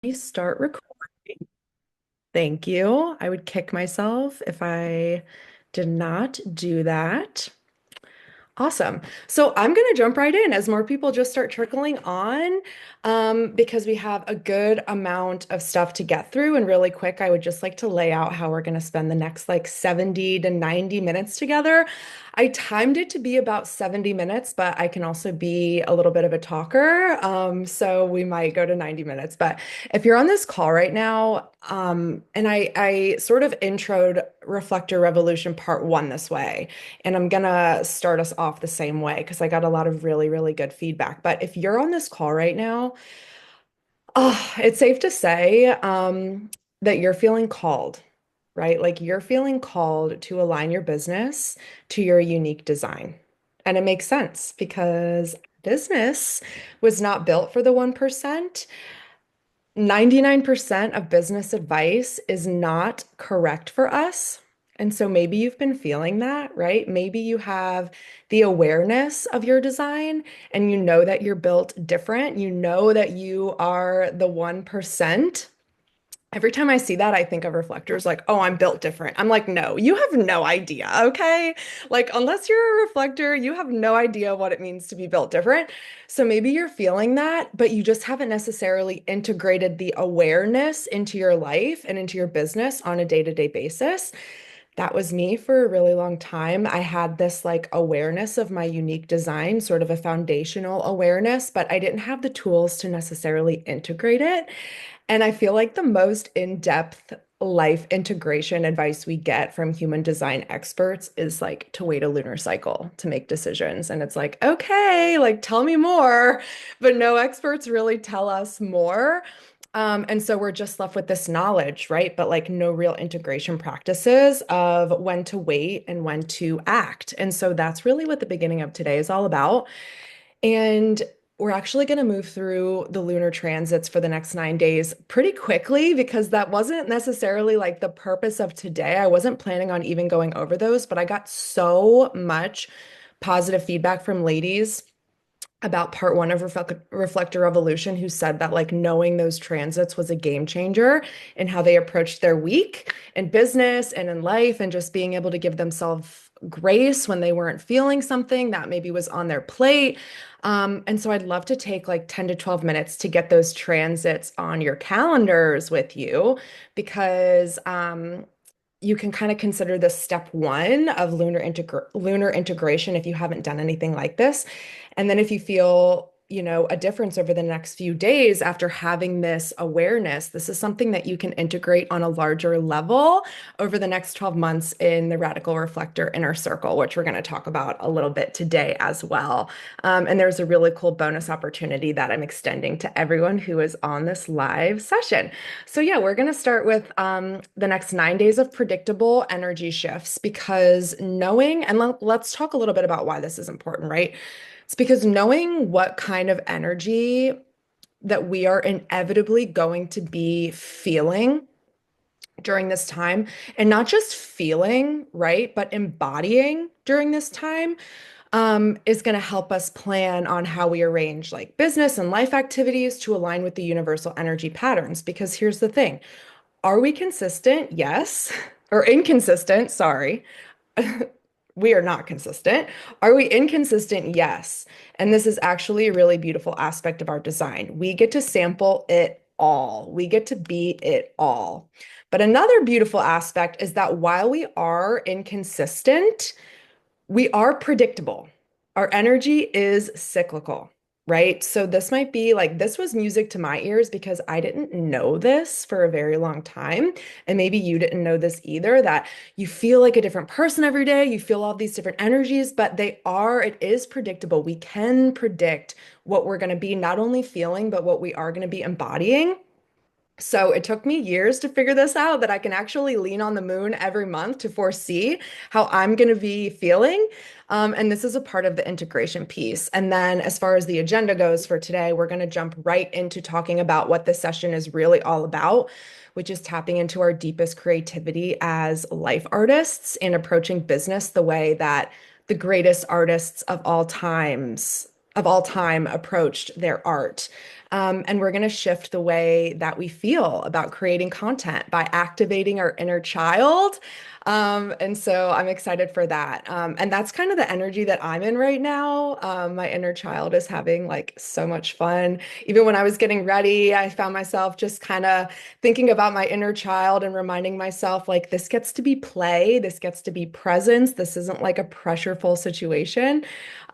Me start recording. Thank you. I would kick myself if I did not do that. Awesome. So I'm going to jump right in as more people just start trickling on because we have a good amount of stuff to get through. And really quick, I would just like to lay out how we're going to spend the next like 70 to 90 minutes together. I timed it to be about 70 minutes, but I can also be a little bit of a talker. So we might go to 90 minutes. But if you're on this call right now, and I sort of introed Reflector Revolution Part 1 this way. And I'm gonna start us off the same way because I got a lot of really, really good feedback. But if you're on this call right now, it's safe to say that you're feeling called, right? Like you're feeling called to align your business to your unique design. And it makes sense because business was not built for the 1%. 99% of business advice is not correct for us. And so maybe you've been feeling that, right? Maybe you have the awareness of your design and you know that you're built different. You know that you are the 1%. Every time I see that, I think of reflectors like, oh, I'm built different. I'm like, no, you have no idea, okay? Like, unless you're a reflector, you have no idea what it means to be built different. So maybe you're feeling that, but you just haven't necessarily integrated the awareness into your life and into your business on a day-to-day basis. That was me for a really long time. I had this like awareness of my unique design, sort of a foundational awareness, but I didn't have the tools to necessarily integrate it. And I feel like the most in-depth life integration advice we get from human design experts is like to wait a lunar cycle to make decisions. And it's like, okay, like tell me more. But no experts really tell us more. And so we're just left with this knowledge, right? But like no real integration practices of when to wait and when to act. And so that's really what the beginning of today is all about. And we're actually going to move through the lunar transits for the next 9 days pretty quickly because that wasn't necessarily like the purpose of today. I wasn't planning on even going over those, but I got so much positive feedback from ladies about part one of Reflector Revolution who said that like knowing those transits was a game changer in how they approached their week in business and in life and just being able to give themselves grace when they weren't feeling something that maybe was on their plate. And so I'd love to take like 10 to 12 minutes to get those transits on your calendars with you because you can kind of consider this step one of lunar integration if you haven't done anything like this. And then if you feel, a difference over the next few days after having this awareness, this is something that you can integrate on a larger level over the next 12 months in the Radical Reflector Inner Circle, which we're going to talk about a little bit today as well. And there's a really cool bonus opportunity that I'm extending to everyone who is on this live session. So yeah, we're going to start with the next 9 days of predictable energy shifts because knowing, and let's talk a little bit about why this is important, right? It's because knowing what kind of energy that we are inevitably going to be feeling during this time, and not just feeling, right, but embodying during this time, is going to help us plan on how we arrange like business and life activities to align with the universal energy patterns. Because here's the thing, are we consistent? Yes. Or inconsistent? Sorry. We are not consistent. Are we inconsistent? Yes. And this is actually a really beautiful aspect of our design. We get to sample it all, we get to be it all. But another beautiful aspect is that while we are inconsistent, we are predictable. Our energy is cyclical, right? So this might be like, this was music to my ears because I didn't know this for a very long time. And maybe you didn't know this either, that you feel like a different person every day. You feel all these different energies, but it is predictable. We can predict what we're going to be not only feeling, but what we are going to be embodying. So it took me years to figure this out that I can actually lean on the moon every month to foresee how I'm going to be feeling. And this is a part of the integration piece. And then, as far as the agenda goes for today, we're going to jump right into talking about what this session is really all about, which is tapping into our deepest creativity as life artists and approaching business the way that the greatest artists of all time approached their art. And we're going to shift the way that we feel about creating content by activating our inner child. And so I'm excited for that. And that's kind of the energy that I'm in right now. My inner child is having like so much fun. Even when I was getting ready, I found myself just kind of thinking about my inner child and reminding myself, like, this gets to be play, this gets to be presence. This isn't like a pressureful situation.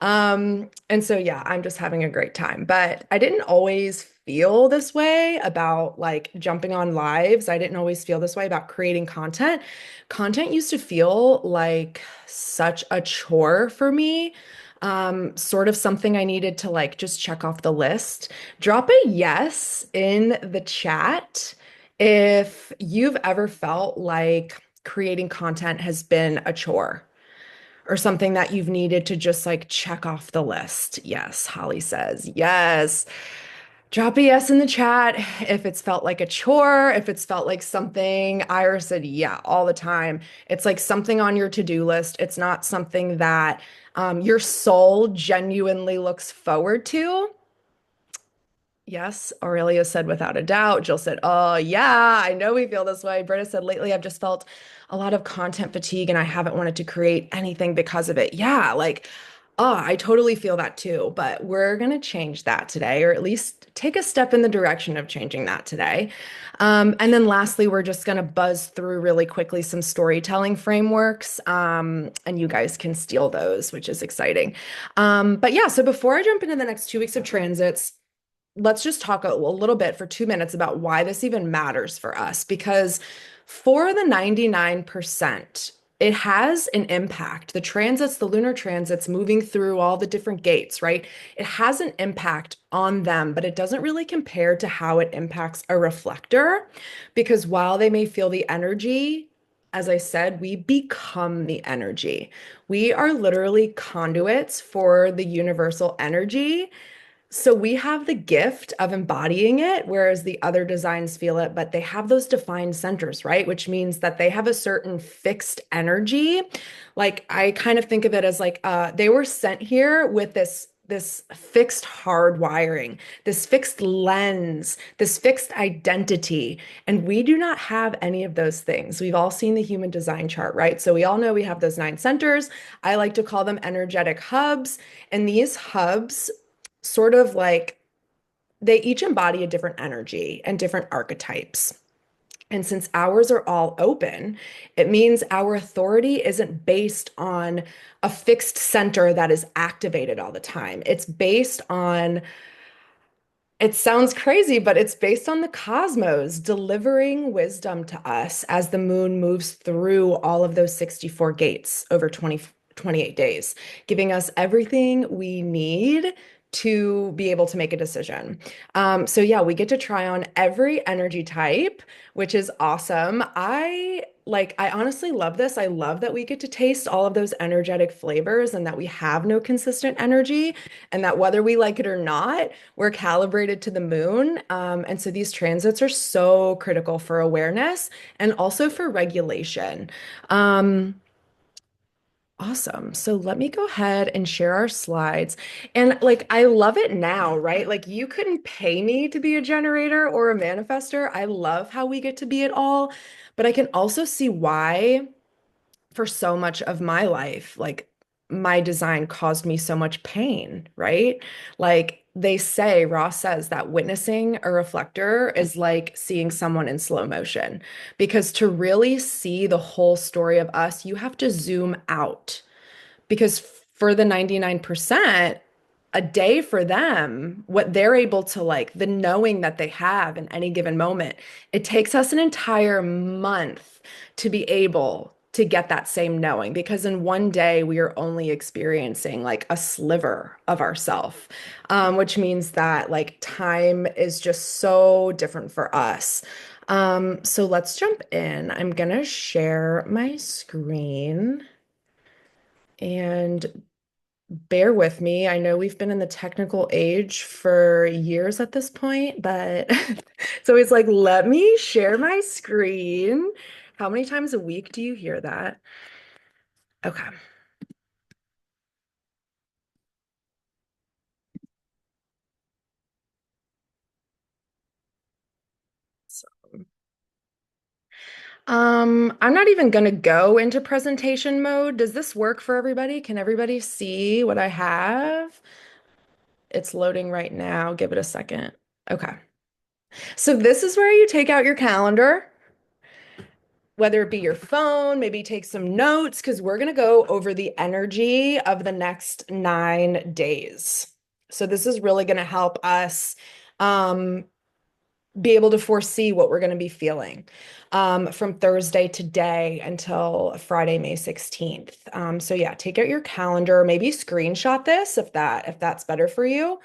And so, yeah, I'm just having a great time. But I didn't always feel this way about like jumping on lives. I didn't always feel this way about creating content. Content used to feel like such a chore for me. Sort of something I needed to like just check off the list. Drop a yes in the chat if you've ever felt like creating content has been a chore or something that you've needed to just like check off the list. Yes, Holly says yes. Drop a yes in the chat if it's felt like a chore, if it's felt like something. Ira said, yeah, all the time. It's like something on your to-do list. It's not something that your soul genuinely looks forward to. Yes, Aurelia said without a doubt. Jill said, oh, yeah, I know we feel this way. Britta said, lately I've just felt a lot of content fatigue and I haven't wanted to create anything because of it. Yeah, like, oh, I totally feel that too. But we're going to change that today, or at least take a step in the direction of changing that today. And then lastly, we're just going to buzz through really quickly some storytelling frameworks, and you guys can steal those, which is exciting. But yeah, so before I jump into the next 2 weeks of transits, let's just talk a little bit for 2 minutes about why this even matters for us. Because for the 99%, it has an impact. The transits, the lunar transits moving through all the different gates, right? It has an impact on them, but it doesn't really compare to how it impacts a reflector. Because while they may feel the energy, as I said, we become the energy. We are literally conduits for the universal energy, so we have the gift of embodying it, whereas the other designs feel it, but they have those defined centers, right? Which means that they have a certain fixed energy. Like I kind of think of it as like they were sent here with this fixed hard wiring, this fixed lens, this fixed identity. And we do not have any of those things. We've all seen the human design chart, right? So we all know we have those 9 centers. I like to call them energetic hubs. And these hubs sort of like they each embody a different energy and different archetypes. And since ours are all open, it means our authority isn't based on a fixed center that is activated all the time. It's based on, it sounds crazy, but it's based on the cosmos delivering wisdom to us as the moon moves through all of those 64 gates over 28 days, giving us everything we need to be able to make a decision. So yeah, we get to try on every energy type, which is awesome. I honestly love this. I love that we get to taste all of those energetic flavors and that we have no consistent energy and that whether we like it or not, we're calibrated to the moon. And so these transits are so critical for awareness and also for regulation. Um, Awesome. So let me go ahead and share our slides. And like, I love it now, right? Like, you couldn't pay me to be a generator or a manifester. I love how we get to be it all, but I can also see why for so much of my life, like my design caused me so much pain, right? Like they say, Ross says that witnessing a reflector is like seeing someone in slow motion because to really see the whole story of us, you have to zoom out because for the 99%, a day for them, what they're able to like, the knowing that they have in any given moment, it takes us an entire month to be able to get that same knowing because in one day we are only experiencing like a sliver of ourself, which means that like time is just so different for us. So let's jump in. I'm gonna share my screen. And bear with me. I know we've been in the technical age for years at this point, but so it's like, let me share my screen. How many times a week do you hear that? Okay. I'm not even going to go into presentation mode. Does this work for everybody? Can everybody see what I have? It's loading right now. Give it a second. Okay. So this is where you take out your calendar, whether it be your phone, maybe take some notes, because we're going to go over the energy of the next 9 days. So this is really going to help us um, be able to foresee what we're going to be feeling from Thursday today until Friday, May 16th. So yeah, take out your calendar, maybe screenshot this if that's better for you.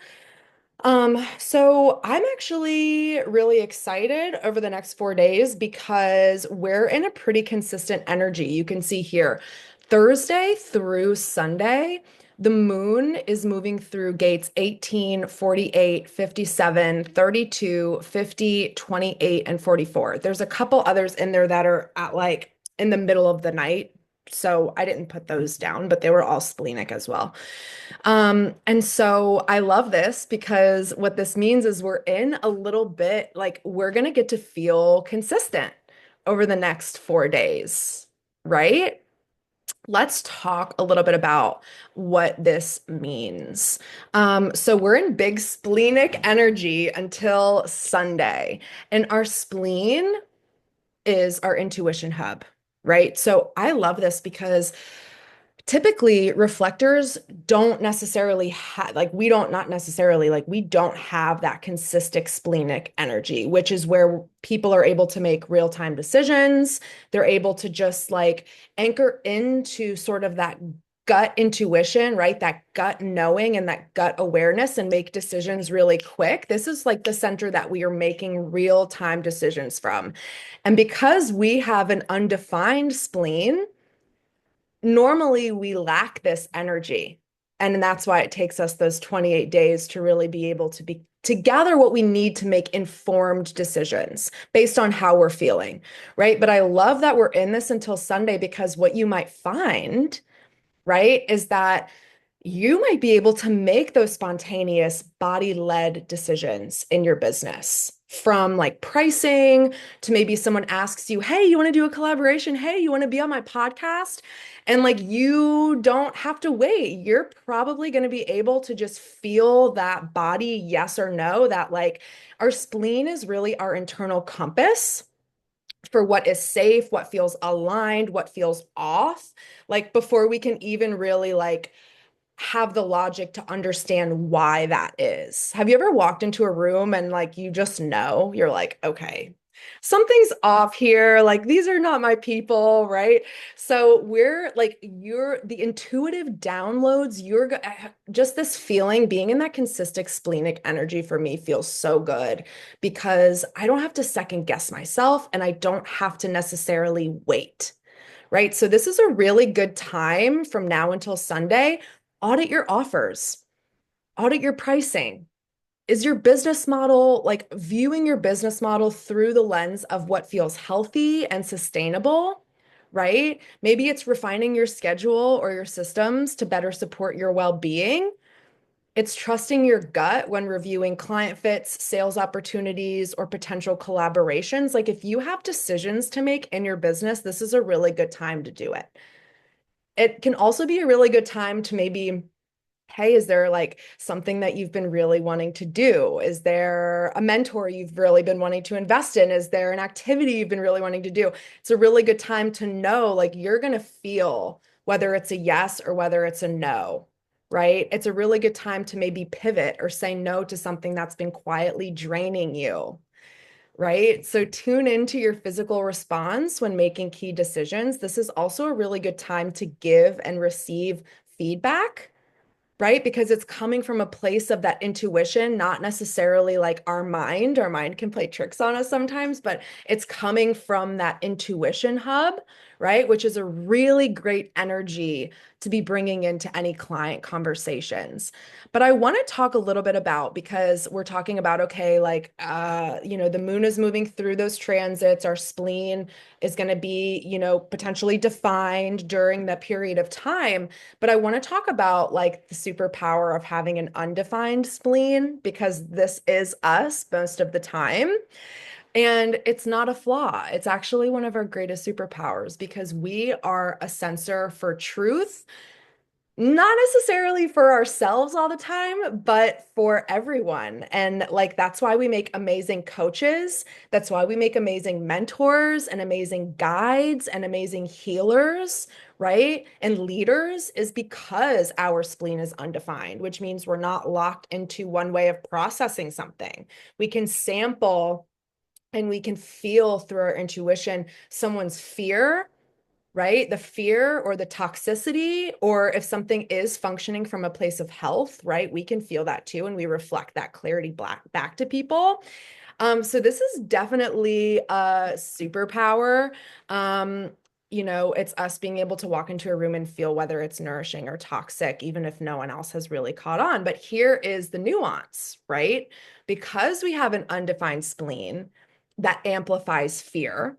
So I'm actually really excited over the next 4 days because we're in a pretty consistent energy. You can see here, Thursday through Sunday, the moon is moving through gates 18, 48, 57, 32, 50, 28, and 44. There's a couple others in there that are at like in the middle of the night. So I didn't put those down, but they were all splenic as well. And so I love this because what this means is we're in a little bit like we're going to get to feel consistent over the next 4 days, right? Let's talk a little bit about what this means. So we're in big splenic energy until Sunday, and our spleen is our intuition hub, right? So I love this because typically reflectors don't necessarily have like we don't not necessarily like we don't have that consistent splenic energy, which is where people are able to make real-time decisions. They're able to just like anchor into sort of that gut intuition, right? That gut knowing and that gut awareness and make decisions really quick. This is like the center that we are making real-time decisions from. And because we have an undefined spleen, normally we lack this energy. And that's why it takes us those 28 days to really be able to gather what we need to make informed decisions based on how we're feeling, right? But I love that we're in this until Sunday because what you might find, right, is that you might be able to make those spontaneous body-led decisions in your business, from like pricing to maybe someone asks you, hey, you want to do a collaboration? Hey, you want to be on my podcast? And like you don't have to wait. You're probably going to be able to just feel that body yes or no, that like our spleen is really our internal compass for what is safe, what feels aligned, what feels off, like before we can even really like have the logic to understand why that is. Have you ever walked into a room and like you just know, you're like, okay, something's off here. Like these are not my people, right? So we're like, you're the intuitive downloads, just this feeling, being in that consistent splenic energy for me feels so good because I don't have to second guess myself and I don't have to necessarily wait. Right. So this is a really good time from now until Sunday. Audit your offers, audit your pricing. Is your business model like viewing your business model through the lens of what feels healthy and sustainable, right? Maybe it's refining your schedule or your systems to better support your well-being. It's trusting your gut when reviewing client fits, sales opportunities, or potential collaborations. Like if you have decisions to make in your business, this is a really good time to do it. It can also be a really good time to maybe, hey, is there like something that you've been really wanting to do? Is there a mentor you've really been wanting to invest in? Is there an activity you've been really wanting to do? It's a really good time to know like you're going to feel whether it's a yes or whether it's a no, right? It's a really good time to maybe pivot or say no to something that's been quietly draining you, right? So tune into your physical response when making key decisions. This is also a really good time to give and receive feedback, right? Because it's coming from a place of that intuition, not necessarily like our mind. Our mind can play tricks on us sometimes, but it's coming from that intuition hub, right? Which is a really great energy to be bringing into any client conversations. But I want to talk a little bit about, because we're talking about, okay, like, the moon is moving through those transits. Our spleen is going to be, potentially defined during that period of time. But I want to talk about like the superpower of having an undefined spleen because this is us most of the time. And it's not a flaw. It's actually one of our greatest superpowers because we are a sensor for truth, not necessarily for ourselves all the time, but for everyone. And like that's why we make amazing coaches. That's why we make amazing mentors and amazing guides and amazing healers, right? And leaders is because our spleen is undefined, which means we're not locked into one way of processing something. We can sample and we can feel through our intuition someone's fear, right? The fear or the toxicity, or if something is functioning from a place of health, right? We can feel that too, and we reflect that clarity back to people. So this is definitely a superpower. Um, it's us being able to walk into a room and feel whether it's nourishing or toxic, even if no one else has really caught on. But here is the nuance, right? Because we have an undefined spleen that amplifies fear,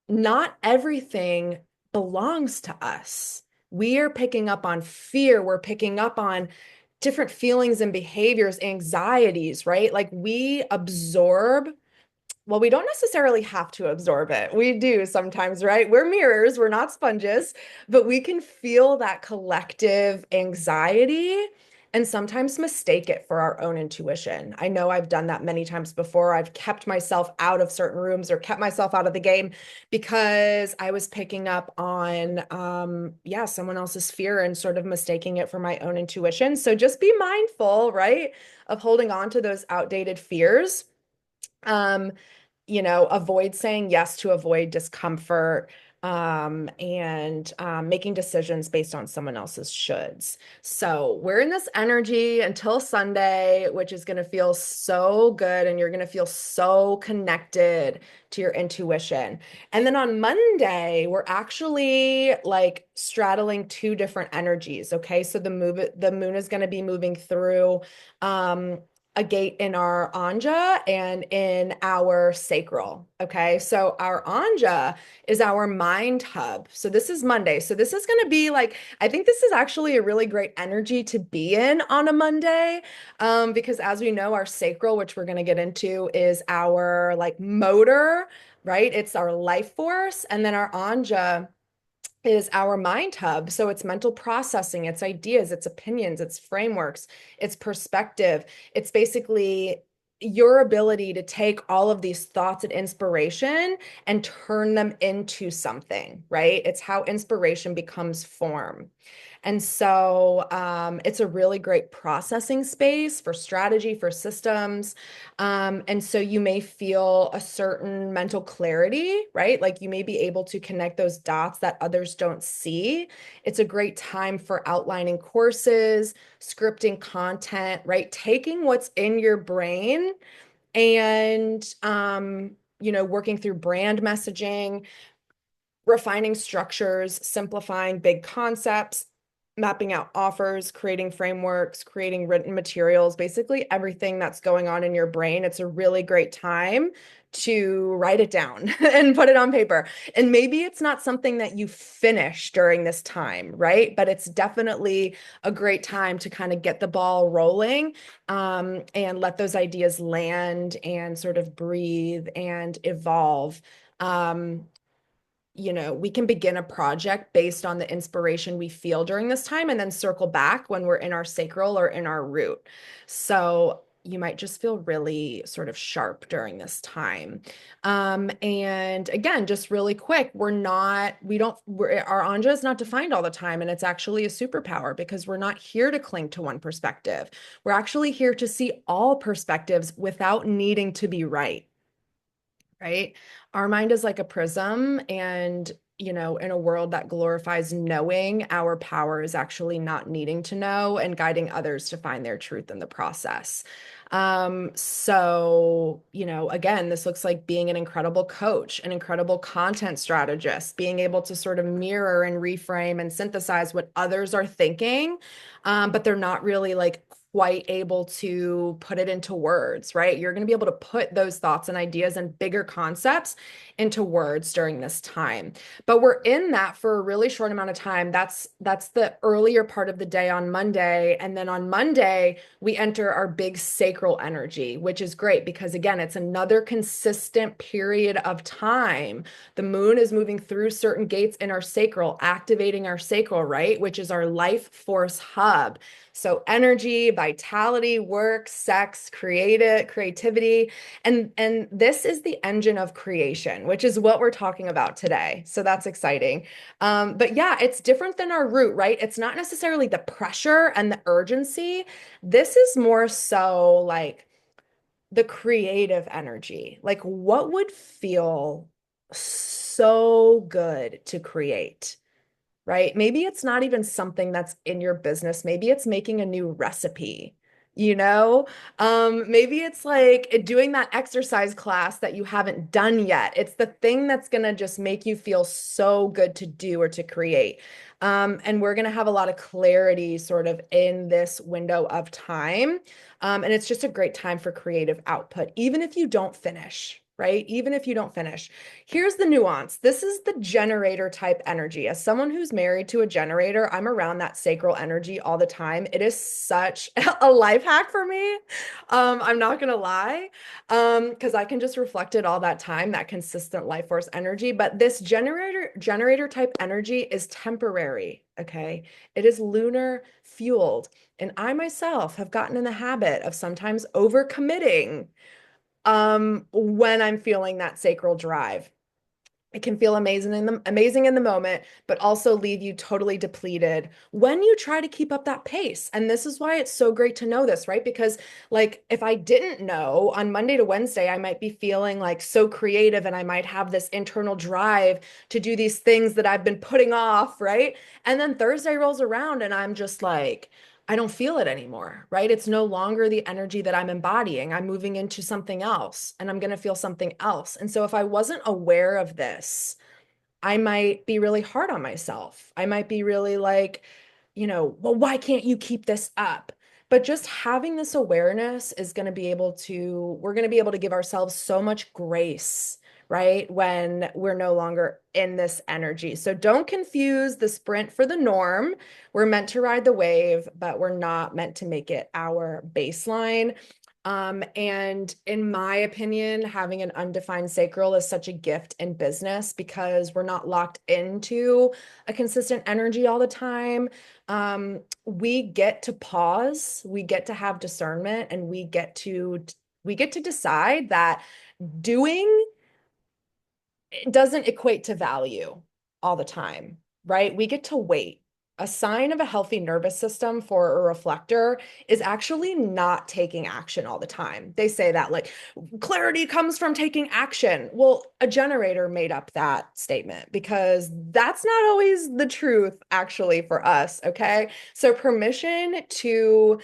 not everything belongs to us. We are picking up on fear. We're picking up on different feelings and behaviors, anxieties, right? Like we absorb, well, we don't necessarily have to absorb it. We do sometimes, right? We're mirrors, we're not sponges, but we can feel that collective anxiety and sometimes mistake it for our own intuition. I know I've done that many times before. I've kept myself out of certain rooms or kept myself out of the game because I was picking up on, yeah, someone else's fear and sort of mistaking it for my own intuition. So just be mindful, right, of holding on to those outdated fears. Um, avoid saying yes to avoid discomfort, and making decisions based on someone else's shoulds. So we're in this energy until Sunday, which is going to feel so good, and you're going to feel so connected to your intuition. And then on Monday, we're actually like straddling two different energies. Okay, so the moon is going to be moving through a gate in our anja and in our sacral. Okay. So our anja is our mind hub. So this is Monday. So this is going to be like, I think this is actually a really great energy to be in on a Monday. Because as we know, our sacral, which we're going to get into, is our like motor, right? It's our life force. And then our anja is our mind hub. So it's mental processing, it's ideas, it's opinions, it's frameworks, it's perspective. It's basically your ability to take all of these thoughts and inspiration and turn them into something, right? It's how inspiration becomes form. And so it's a really great processing space for strategy, for systems. And so you may feel a certain mental clarity, right? Like you may be able to connect those dots that others don't see. It's a great time for outlining courses, scripting content, right? Taking what's in your brain and, working through brand messaging, refining structures, simplifying big concepts, mapping out offers, creating frameworks, creating written materials, basically everything that's going on in your brain. It's a really great time to write it down and put it on paper. And maybe it's not something that you finish during this time, right? But it's definitely a great time to kind of get the ball rolling, and let those ideas land and sort of breathe and evolve. Um, we can begin a project based on the inspiration we feel during this time and then circle back when we're in our sacral or in our root. So you might just feel really sort of sharp during this time. And again, just really quick, our anja is not defined all the time. And it's actually a superpower because we're not here to cling to one perspective. We're actually here to see all perspectives without needing to be right. Right? Our mind is like a prism, and in a world that glorifies knowing, our power is actually not needing to know and guiding others to find their truth in the process. So, again, this looks like being an incredible coach, an incredible content strategist, being able to sort of mirror and reframe and synthesize what others are thinking, but they're not really like quite able to put it into words, right? You're going to be able to put those thoughts and ideas and bigger concepts into words during this time. But we're in that for a really short amount of time. That's the earlier part of the day on Monday, and then on Monday we enter our big sacral energy, which is great because again, it's another consistent period of time. The moon is moving through certain gates in our sacral, activating our sacral, right? Which is our life force hub. So energy, vitality, work, sex, creativity, and this is the engine of creation, which is what we're talking about today. So that's exciting. But yeah, it's different than our root, right? It's not necessarily the pressure and the urgency. This is more so like the creative energy. Like what would feel so good to create? Right? Maybe it's not even something that's in your business. Maybe it's making a new recipe, you know? Maybe it's like doing that exercise class that you haven't done yet. It's the thing that's gonna just make you feel so good to do or to create. And we're gonna have a lot of clarity sort of in this window of time. And it's just a great time for creative output, even if you don't finish. Right? Even if you don't finish. Here's the nuance. This is the generator type energy. As someone who's married to a generator, I'm around that sacral energy all the time. It is such a life hack for me. I'm not gonna lie, because I can just reflect it all that time, that consistent life force energy. But this generator type energy is temporary. Okay, it is lunar fueled, and I myself have gotten in the habit of sometimes overcommitting when I'm feeling that sacral drive. It can feel amazing in the moment, but also leave you totally depleted when you try to keep up that pace. And this is why it's so great to know this, right? Because like if I didn't know on Monday to Wednesday, I might be feeling like so creative and I might have this internal drive to do these things that I've been putting off, right? And then Thursday rolls around and I'm just like, I don't feel it anymore, right? It's no longer the energy that I'm embodying. I'm moving into something else and I'm going to feel something else. And so if I wasn't aware of this, I might be really hard on myself. I might be really like, well, why can't you keep this up? But just having this awareness is going to be able to, we're going to be able to give ourselves so much grace, right? When we're no longer in this energy. So don't confuse the sprint for the norm. We're meant to ride the wave, but we're not meant to make it our baseline. And in my opinion, having an undefined sacral is such a gift in business because we're not locked into a consistent energy all the time. We get to pause, we get to have discernment, and we get to decide that doing it doesn't equate to value all the time, right? We get to wait. A sign of a healthy nervous system for a reflector is actually not taking action all the time. They say that like clarity comes from taking action. Well, a generator made up that statement because that's not always the truth actually for us, okay? So permission to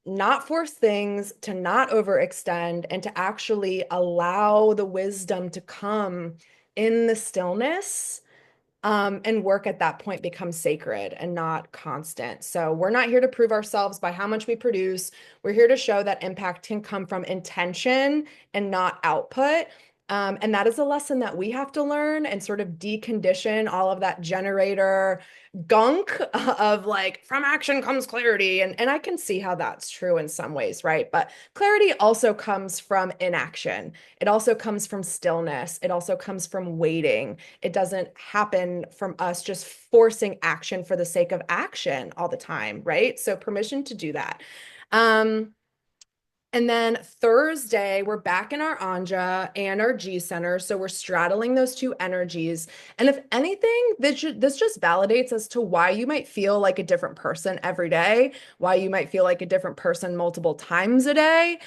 not force things, to not overextend, and to actually allow the wisdom to come in the stillness, and work at that point becomes sacred and not constant. So we're not here to prove ourselves by how much we produce. We're here to show that impact can come from intention and not output. And that is a lesson that we have to learn and sort of decondition all of that generator gunk of like, from action comes clarity. And I can see how that's true in some ways, right? But clarity also comes from inaction. It also comes from stillness. It also comes from waiting. It doesn't happen from us just forcing action for the sake of action all the time, right? So permission to do that. And then Thursday, we're back in our Anja and our G center. So we're straddling those two energies. And if anything, this just validates as to why you might feel like a different person every day, why you might feel like a different person multiple times a day.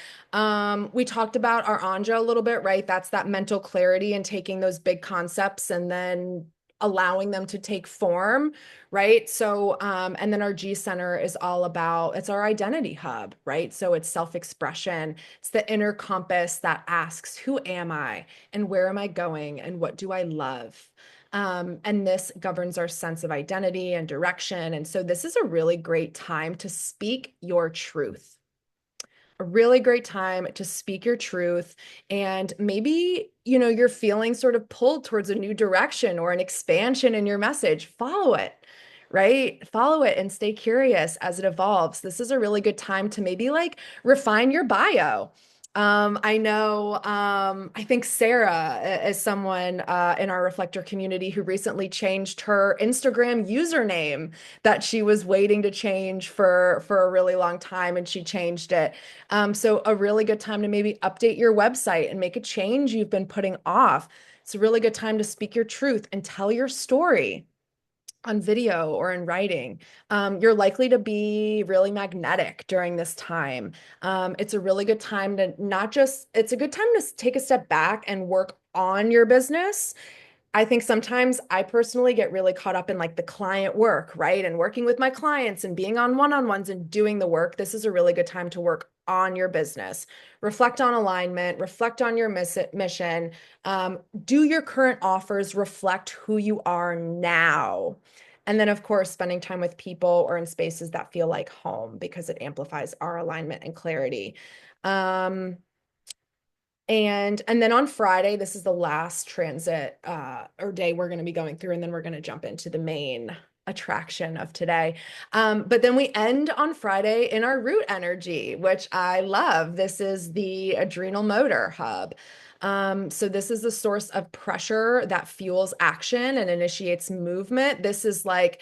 We talked about our Anja a little bit, right? That's that mental clarity and taking those big concepts and then allowing them to take form, right? So, and then our G center is all about, it's our identity hub, right? So it's self-expression. It's the inner compass that asks, who am I and where am I going and what do I love? And this governs our sense of identity and direction. And so this is a really great time to speak your truth. A really great time to speak your truth. And maybe, you're feeling sort of pulled towards a new direction or an expansion in your message. Follow it, right? Follow it and stay curious as it evolves. This is a really good time to maybe like refine your bio. I know, I think Sarah is someone in our reflector community who recently changed her Instagram username that she was waiting to change for a really long time, and she changed it. So a really good time to maybe update your website and make a change you've been putting off. It's a really good time to speak your truth and tell your story on video or in writing. You're likely to be really magnetic during this time. It's a really good time to not just, it's a good time to take a step back and work on your business. I think sometimes I personally get really caught up in like the client work, right? And working with my clients and being on one-on-ones and doing the work. This is a really good time to work on your business. Reflect on alignment, reflect on your mission. Do your current offers reflect who you are now? And then, of course, spending time with people or in spaces that feel like home because it amplifies our alignment and clarity. Um, and then on Friday, this is the last transit or day we're going to be going through, and then we're going to jump into the main attraction of today. But then we end on Friday in our root energy, which I love. This is the adrenal motor hub. So this is the source of pressure that fuels action and initiates movement. This is like,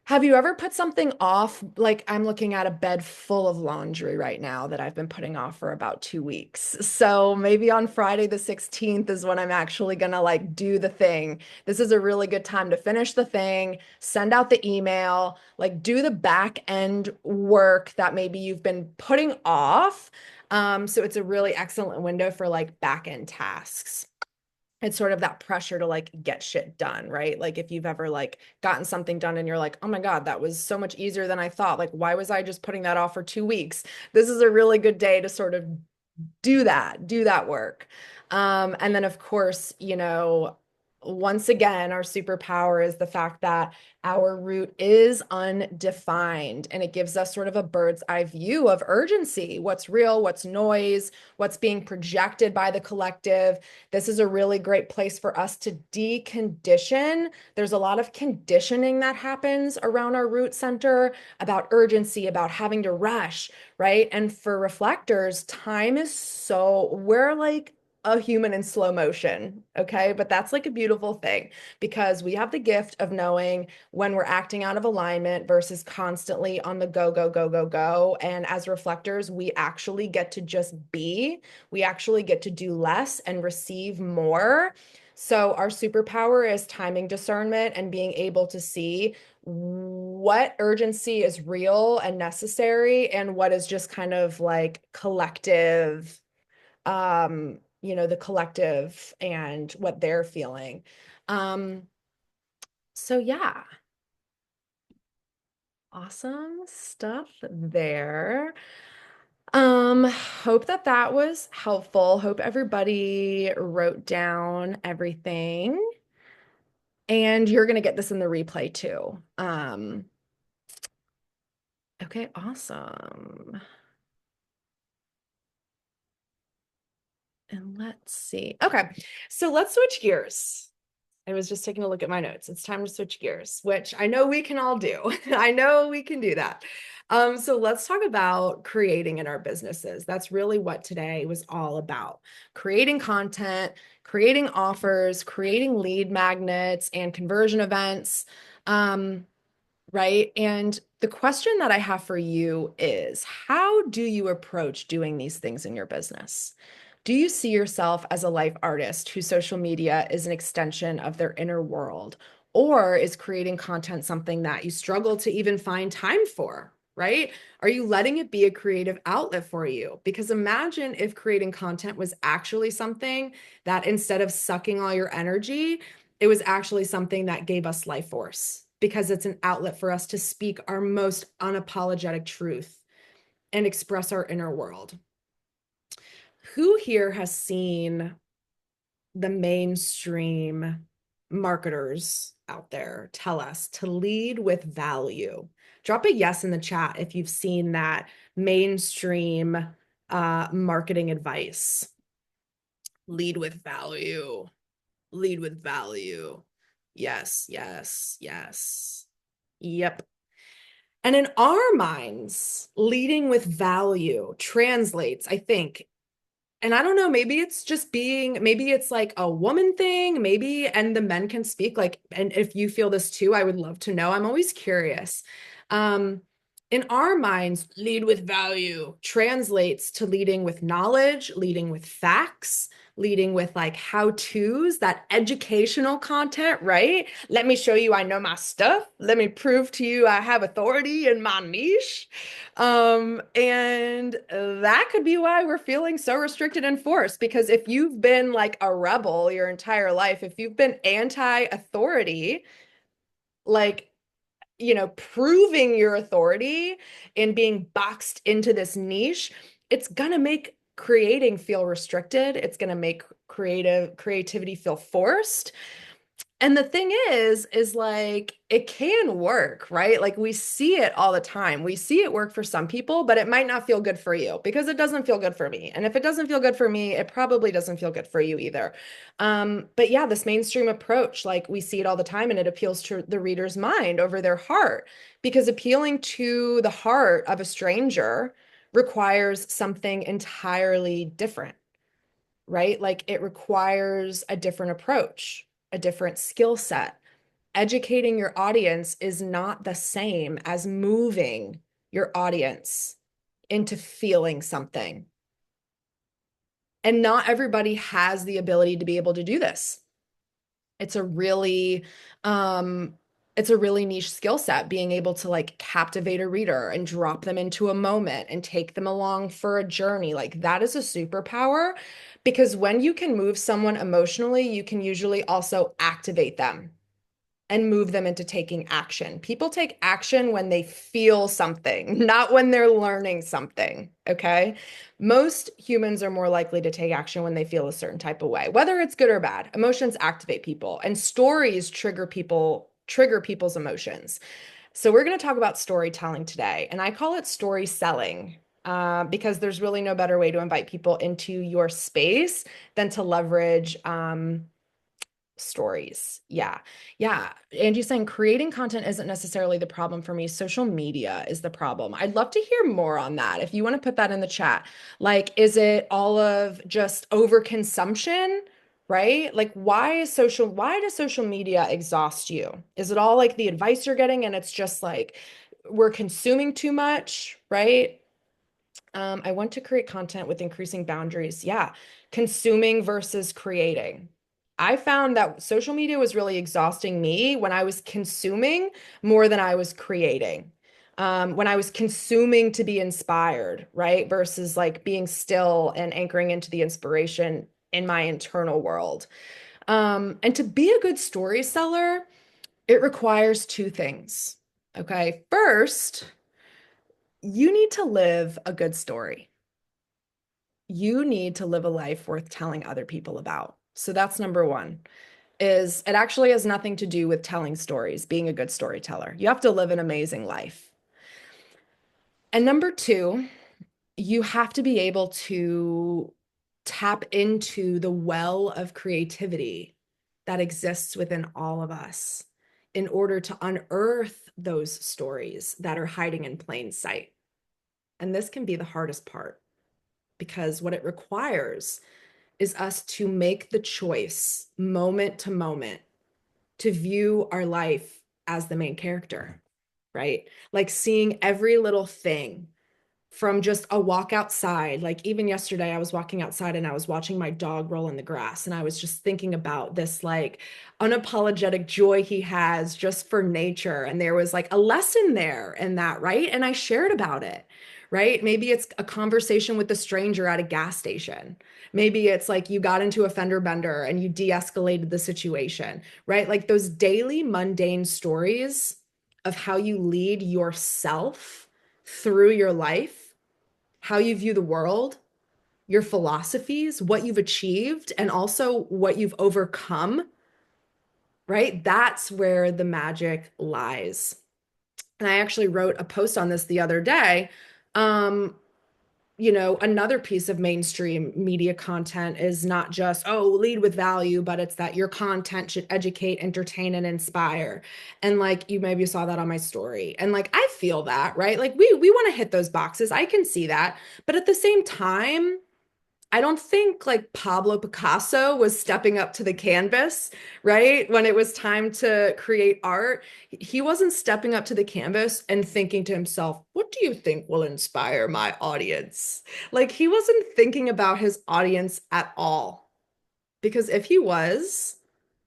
have you ever put something off? Like, I'm looking at a bed full of laundry right now that I've been putting off for about 2 weeks. So maybe on Friday the 16th is when I'm actually gonna like do the thing. This is a really good time to finish the thing, send out the email, like do the back end work that maybe you've been putting off. So it's a really excellent window for like back end tasks. It's sort of that pressure to like get shit done, right? Like if you've ever like gotten something done and you're like, oh my God, that was so much easier than I thought. Like, why was I just putting that off for 2 weeks? This is a really good day to sort of do that work. And then of course, once again, our superpower is the fact that our root is undefined, and it gives us sort of a bird's eye view of urgency. What's real, what's noise, what's being projected by the collective. This is a really great place for us to decondition. There's a lot of conditioning that happens around our root center about urgency, about having to rush, right? And for reflectors, time is we're like a human in slow motion, okay? But that's like a beautiful thing because we have the gift of knowing when we're acting out of alignment versus constantly on the go, go, go, go, go. And as reflectors, we actually get to just be, we actually get to do less and receive more. So our superpower is timing discernment and being able to see what urgency is real and necessary and what is just kind of like collective, the collective and what they're feeling. Um, so yeah, awesome stuff there. Hope that that was helpful. Hope everybody wrote down everything. And you're going to get this in the replay too. Okay, awesome. And let's see. Okay, so let's switch gears. I was just taking a look at my notes. It's time to switch gears, which I know we can all do. I know we can do that. So let's talk about creating in our businesses. That's really what today was all about. Creating content, creating offers, creating lead magnets and conversion events. Right? And the question that I have for you is, how do you approach doing these things in your business? Do you see yourself as a life artist whose social media is an extension of their inner world? Or is creating content something that you struggle to even find time for? Right? Are you letting it be a creative outlet for you? Because imagine if creating content was actually something that instead of sucking all your energy, it was actually something that gave us life force because it's an outlet for us to speak our most unapologetic truth and express our inner world. Who here has seen the mainstream marketers out there tell us to lead with value? Drop a yes in the chat if you've seen that mainstream marketing advice. Lead with value. Lead with value. Yes, yes, yes. Yep. And in our minds, leading with value translates, I think, and I don't know, maybe it's just being, maybe it's like a woman thing, maybe, and the men can speak like, and if you feel this too, I would love to know. I'm always curious. Um, in our minds, lead with value translates to leading with knowledge, leading with facts, leading with like how-tos, that educational content, right? Let me show you I know my stuff. Let me prove to you I have authority in my niche. And that could be why we're feeling so restricted and forced. Because if you've been like a rebel your entire life, if you've been anti-authority, like, proving your authority and being boxed into this niche, it's gonna make creating feel restricted. It's gonna make creativity feel forced. And the thing is like it can work, right? Like we see it all the time. We see it work for some people, but it might not feel good for you because it doesn't feel good for me. And if it doesn't feel good for me, it probably doesn't feel good for you either. But yeah, this mainstream approach, like we see it all the time and it appeals to the reader's mind over their heart because appealing to the heart of a stranger requires something entirely different, right? Like it requires a different approach, a different skill set. Educating your audience is not the same as moving your audience into feeling something. And not everybody has the ability to be able to do this. It's a really um it's a really niche skill set, being able to like captivate a reader and drop them into a moment and take them along for a journey. Like that is a superpower because when you can move someone emotionally, you can usually also activate them and move them into taking action. People take action when they feel something, not when they're learning something. Okay. Most humans are more likely to take action when they feel a certain type of way, whether it's good or bad. Emotions activate people, and stories trigger people's emotions. So, we're going to talk about storytelling today, and I call it story selling. Because there's really no better way to invite people into your space than to leverage stories. Yeah. Yeah. Angie's saying creating content isn't necessarily the problem for me. Social media is the problem. I'd love to hear more on that. If you want to put that in the chat, like, is it all of just overconsumption? Right? Like, why does social media exhaust you? Is it all like the advice you're getting and it's just like we're consuming too much, right? I want to create content with increasing boundaries. Yeah, consuming versus creating. I found that social media was really exhausting me when I was consuming more than I was creating. When I was consuming to be inspired, right? Versus like being still and anchoring into the inspiration in my internal world. And to be a good story seller, it requires two things. Okay. First, you need to live a good story. You need to live a life worth telling other people about. So that's number one, is it actually has nothing to do with telling stories, being a good storyteller. You have to live an amazing life. And number two, you have to be able to tap into the well of creativity that exists within all of us in order to unearth those stories that are hiding in plain sight. And this can be the hardest part because what it requires is us to make the choice moment to moment to view our life as the main character, right? Like seeing every little thing from just a walk outside. Like even yesterday, I was walking outside and I was watching my dog roll in the grass. And I was just thinking about this like unapologetic joy he has just for nature. And there was like a lesson there in that, right? And I shared about it, right? Maybe it's a conversation with a stranger at a gas station. Maybe it's like you got into a fender bender and you de-escalated the situation, right? Like those daily mundane stories of how you lead yourself through your life, how you view the world, your philosophies, what you've achieved, and also what you've overcome, right? That's where the magic lies. And I actually wrote a post on this the other day. Um, another piece of mainstream media content is not just, oh, lead with value, but it's that your content should educate, entertain, and inspire. And like you maybe saw that on my story. And like I feel that, right? Like we want to hit those boxes. I can see that. But at the same time, I don't think like Pablo Picasso was stepping up to the canvas, right? When it was time to create art, he wasn't stepping up to the canvas and thinking to himself, what do you think will inspire my audience? Like he wasn't thinking about his audience at all. Because if he was,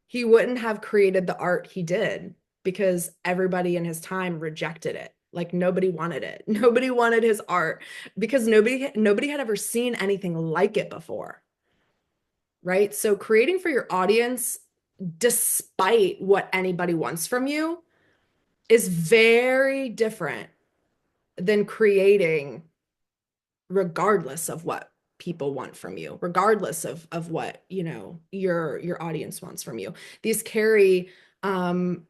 he wouldn't have created the art he did because everybody in his time rejected it. Like nobody wanted it. Nobody wanted his art because nobody had ever seen anything like it before, right? So creating for your audience despite what anybody wants from you is very different than creating regardless of what people want from you, regardless of what, your audience wants from you. These carry two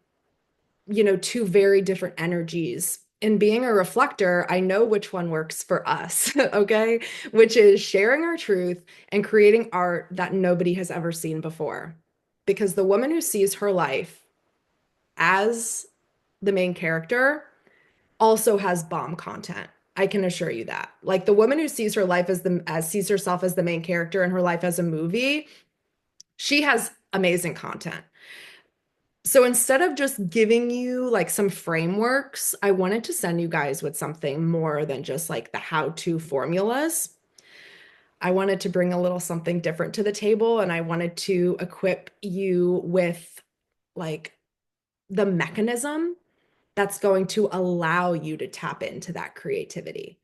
very different energies. And being a reflector, I know which one works for us, okay? Which is sharing our truth and creating art that nobody has ever seen before. Because the woman who sees her life as the main character also has bomb content. I can assure you that. Like the woman who sees her life as sees herself as the main character and her life as a movie, she has amazing content. So instead of just giving you like some frameworks, I wanted to send you guys with something more than just like the how-to formulas. I wanted to bring a little something different to the table, and I wanted to equip you with like the mechanism that's going to allow you to tap into that creativity.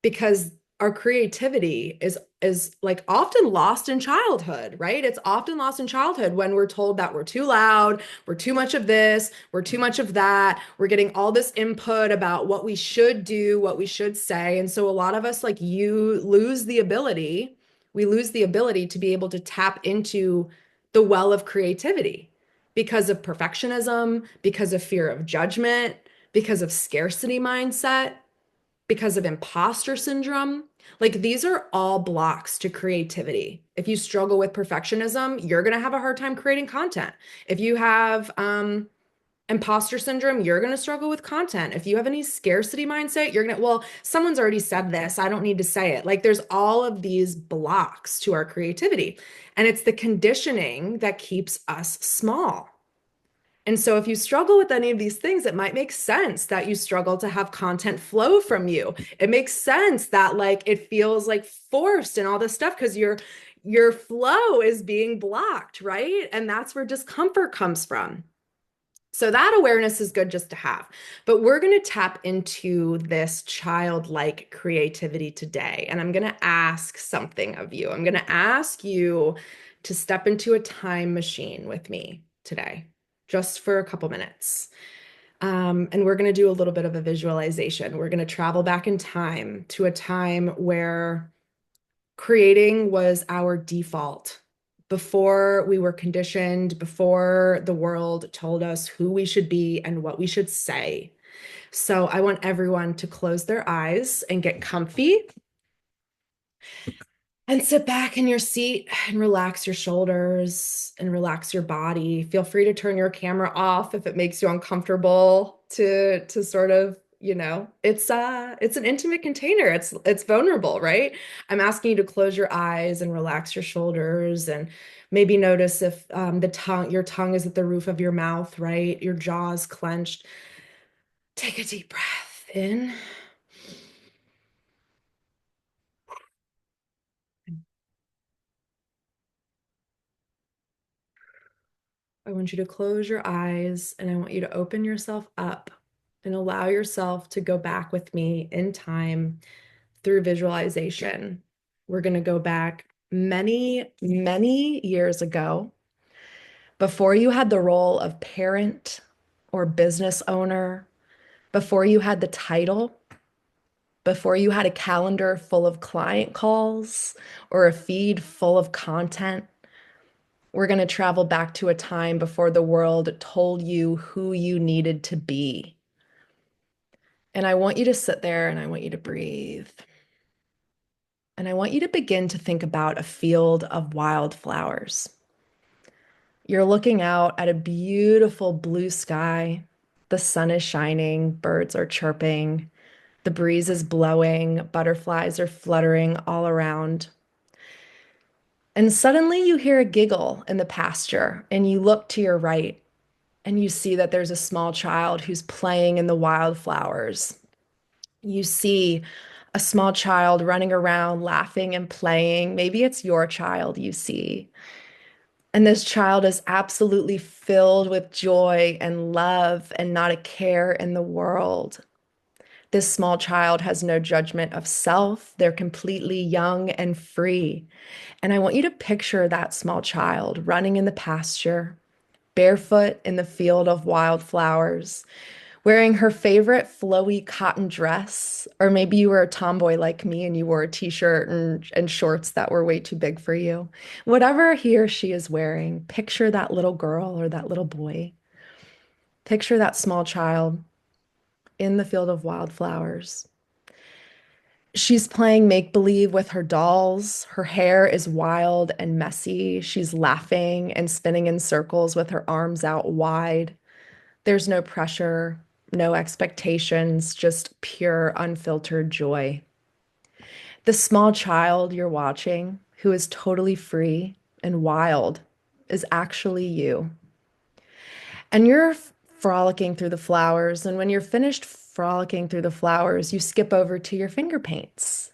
Because our creativity is like often lost in childhood, right? It's often lost in childhood when we're told that we're too loud, we're too much of this, we're too much of that. We're getting all this input about what we should do, what we should say. And so a lot of us like we lose the ability to be able to tap into the well of creativity because of perfectionism, because of fear of judgment, because of scarcity mindset, because of imposter syndrome. Like these are all blocks to creativity. If you struggle with perfectionism, you're going to have a hard time creating content. If you have imposter syndrome, you're going to struggle with content. If you have any scarcity mindset, you're going to, well, someone's already said this. I don't need to say it. Like there's all of these blocks to our creativity. And it's the conditioning that keeps us small. And so if you struggle with any of these things, it might make sense that you struggle to have content flow from you. It makes sense that like it feels like forced and all this stuff because your flow is being blocked, right? And that's where discomfort comes from. So that awareness is good just to have. But we're going to tap into this childlike creativity today. And I'm going to ask something of you. I'm going to ask you to step into a time machine with me today, just for a couple minutes. And we're going to do a little bit of a visualization. We're going to travel back in time to a time where creating was our default before we were conditioned, before the world told us who we should be and what we should say. So I want everyone to close their eyes and get comfy and sit back in your seat and relax your shoulders and relax your body. Feel free to turn your camera off if it makes you uncomfortable to sort of, it's an intimate container. It's vulnerable, right? I'm asking you to close your eyes and relax your shoulders and maybe notice if your tongue is at the roof of your mouth, right? Your jaw is clenched. Take a deep breath in. I want you to close your eyes and I want you to open yourself up and allow yourself to go back with me in time through visualization. We're going to go back many, many years ago before you had the role of parent or business owner, before you had the title, before you had a calendar full of client calls or a feed full of content. We're going to travel back to a time before the world told you who you needed to be. And I want you to sit there and I want you to breathe. And I want you to begin to think about a field of wildflowers. You're looking out at a beautiful blue sky. The sun is shining, birds are chirping, the breeze is blowing, butterflies are fluttering all around. And suddenly you hear a giggle in the pasture, and you look to your right, and you see that there's a small child who's playing in the wildflowers. You see a small child running around, laughing and playing. Maybe it's your child you see. And this child is absolutely filled with joy and love and not a care in the world. This small child has no judgment of self. They're completely young and free. And I want you to picture that small child running in the pasture, barefoot in the field of wildflowers, wearing her favorite flowy cotton dress. Or maybe you were a tomboy like me and you wore a t-shirt and shorts that were way too big for you. Whatever he or she is wearing, picture that little girl or that little boy. Picture that small child in the field of wildflowers. She's playing make believe with her dolls. Her hair is wild and messy. She's laughing and spinning in circles with her arms out wide. There's no pressure, no expectations, just pure, unfiltered joy. The small child you're watching, who is totally free and wild, is actually you. And you're frolicking through the flowers. And when you're finished frolicking through the flowers, you skip over to your finger paints.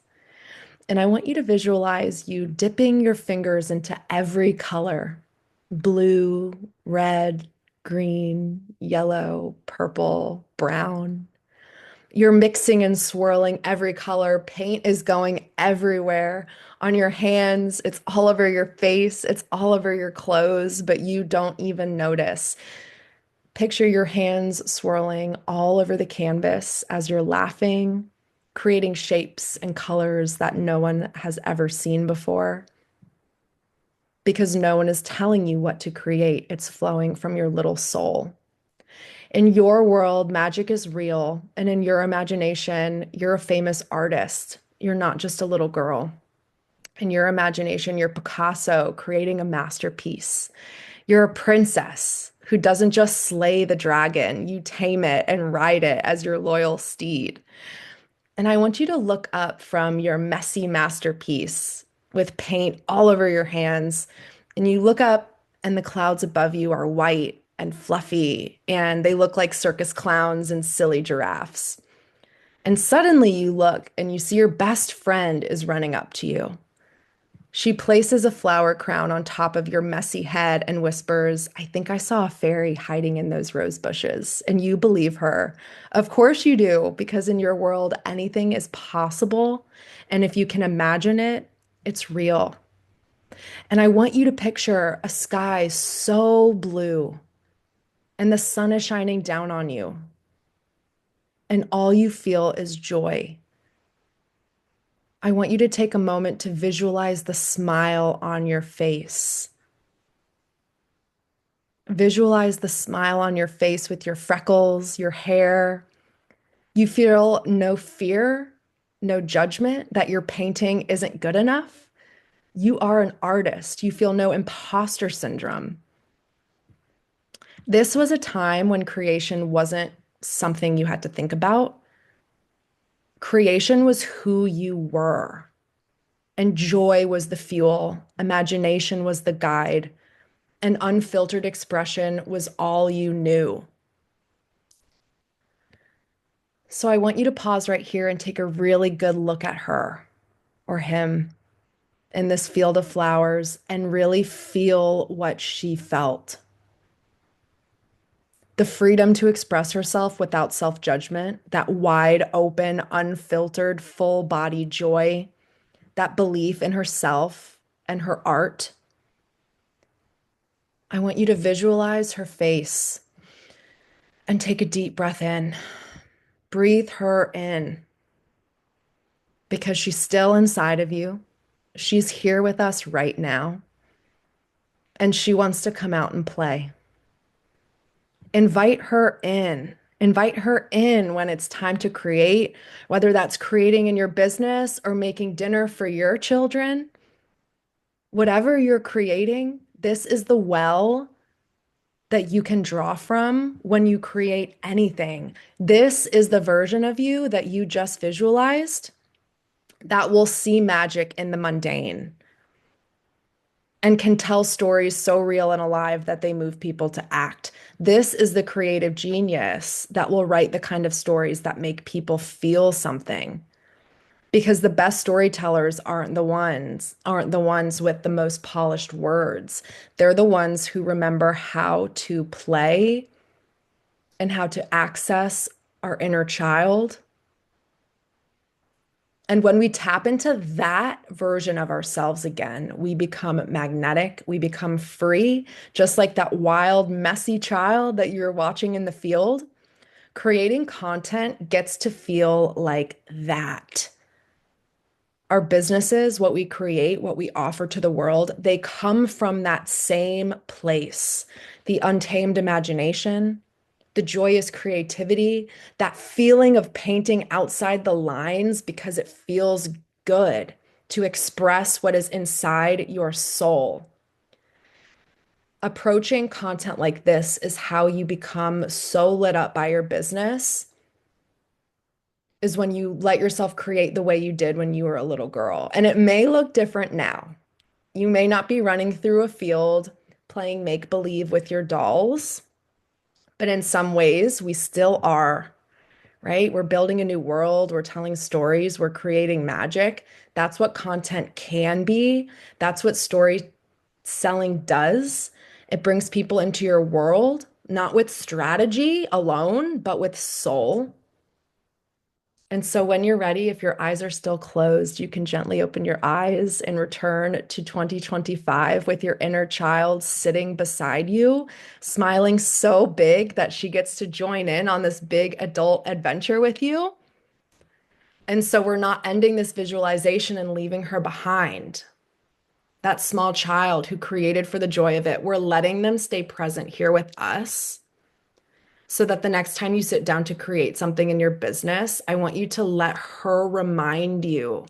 And I want you to visualize you dipping your fingers into every color: blue, red, green, yellow, purple, brown. You're mixing and swirling every color. Paint is going everywhere on your hands. It's all over your face. It's all over your clothes, but you don't even notice. Picture your hands swirling all over the canvas as you're laughing, creating shapes and colors that no one has ever seen before. Because no one is telling you what to create, it's flowing from your little soul. In your world, magic is real, and in your imagination, you're a famous artist. You're not just a little girl. In your imagination, you're Picasso creating a masterpiece. You're a princess who doesn't just slay the dragon, you tame it and ride it as your loyal steed. And I want you to look up from your messy masterpiece with paint all over your hands. And you look up, and the clouds above you are white and fluffy, and they look like circus clowns and silly giraffes. And suddenly you look and you see your best friend is running up to you. She places a flower crown on top of your messy head and whispers, "I think I saw a fairy hiding in those rose bushes." And you believe her. Of course you do, because in your world, anything is possible. And if you can imagine it, it's real. And I want you to picture a sky so blue and the sun is shining down on you. And all you feel is joy. I want you to take a moment to visualize the smile on your face. Visualize the smile on your face with your freckles, your hair. You feel no fear, no judgment that your painting isn't good enough. You are an artist. You feel no imposter syndrome. This was a time when creation wasn't something you had to think about. Creation was who you were. And joy was the fuel, imagination was the guide, and unfiltered expression was all you knew. So I want you to pause right here and take a really good look at her or him in this field of flowers and really feel what she felt. The freedom to express herself without self-judgment, that wide open, unfiltered, full body joy, that belief in herself and her art. I want you to visualize her face and take a deep breath in. Breathe her in because she's still inside of you. She's here with us right now, and she wants to come out and play. Invite her in Invite her in when it's time to create, whether that's creating in your business or making dinner for your children. Whatever you're creating, this is the well that you can draw from when you create anything. This is the version of you that you just visualized that will see magic in the mundane and can tell stories so real and alive that they move people to act. This is the creative genius that will write the kind of stories that make people feel something. Because the best storytellers aren't the ones with the most polished words. They're the ones who remember how to play and how to access our inner child. And when we tap into that version of ourselves again, we become magnetic, we become free, just like that wild, messy child that you're watching in the field. Creating content gets to feel like that. Our businesses, what we create, what we offer to the world, they come from that same place. The untamed imagination, the joyous creativity, that feeling of painting outside the lines because it feels good to express what is inside your soul. Approaching content like this is how you become so lit up by your business, is when you let yourself create the way you did when you were a little girl. And it may look different now. You may not be running through a field playing make believe with your dolls, but in some ways, we still are, right? We're building a new world. We're telling stories. We're creating magic. That's what content can be. That's what storytelling does. It brings people into your world, not with strategy alone, but with soul. And so when you're ready, if your eyes are still closed, you can gently open your eyes and return to 2025 with your inner child sitting beside you, smiling so big that she gets to join in on this big adult adventure with you. And so we're not ending this visualization and leaving her behind. That small child who created for the joy of it, we're letting them stay present here with us so that the next time you sit down to create something in your business, I want you to let her remind you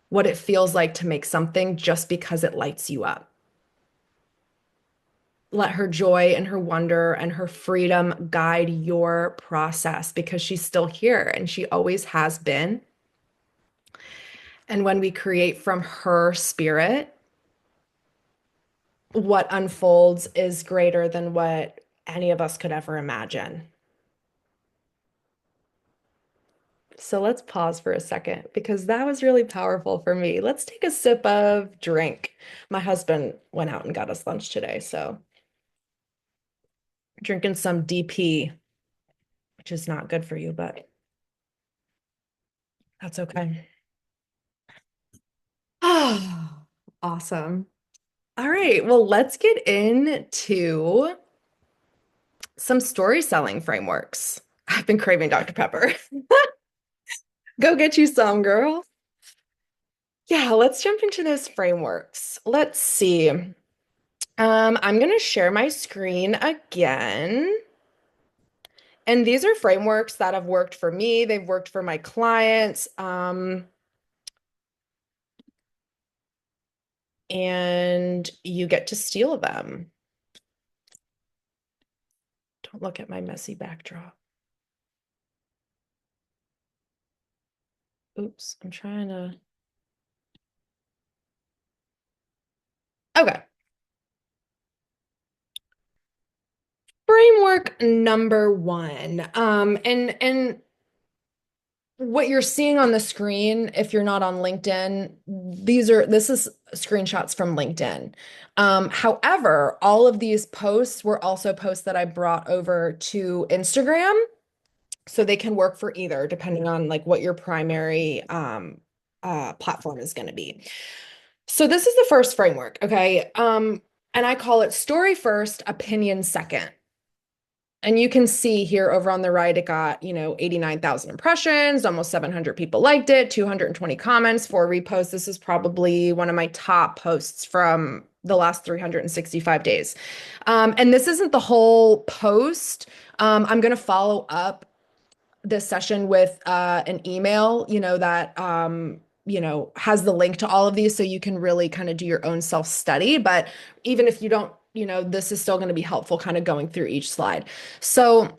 what it feels like to make something just because it lights you up. Let her joy and her wonder and her freedom guide your process because she's still here and she always has been. And when we create from her spirit, what unfolds is greater than what any of us could ever imagine. So let's pause for a second because that was really powerful for me. Let's take a sip of drink. My husband went out and got us lunch today, so drinking some DP, which is not good for you, but that's okay. Oh, awesome. All right, well, let's get into some story selling frameworks. I've been craving Dr. Pepper. Go get you some, girl. Yeah, let's jump into those frameworks. Let's see. I'm going to share my screen again. And these are frameworks that have worked for me. They've worked for my clients. And you get to steal them. Don't look at my messy backdrop. Oops, I'm trying to. Okay. Framework number one. And what you're seeing on the screen, if you're not on LinkedIn, this is screenshots from LinkedIn. However, all of these posts were also posts that I brought over to Instagram, so they can work for either, depending on like what your primary platform is going to be. So this is the first framework, okay? And I call it story first, opinion second. And you can see here over on the right, it got, 89,000 impressions, almost 700 people liked it, 220 comments, 4 reposts. This is probably one of my top posts from the last 365 days. And this isn't the whole post. I'm going to follow up this session with an email, that has the link to all of these so you can really kind of do your own self-study. But even if you don't, this is still going to be helpful kind of going through each slide. So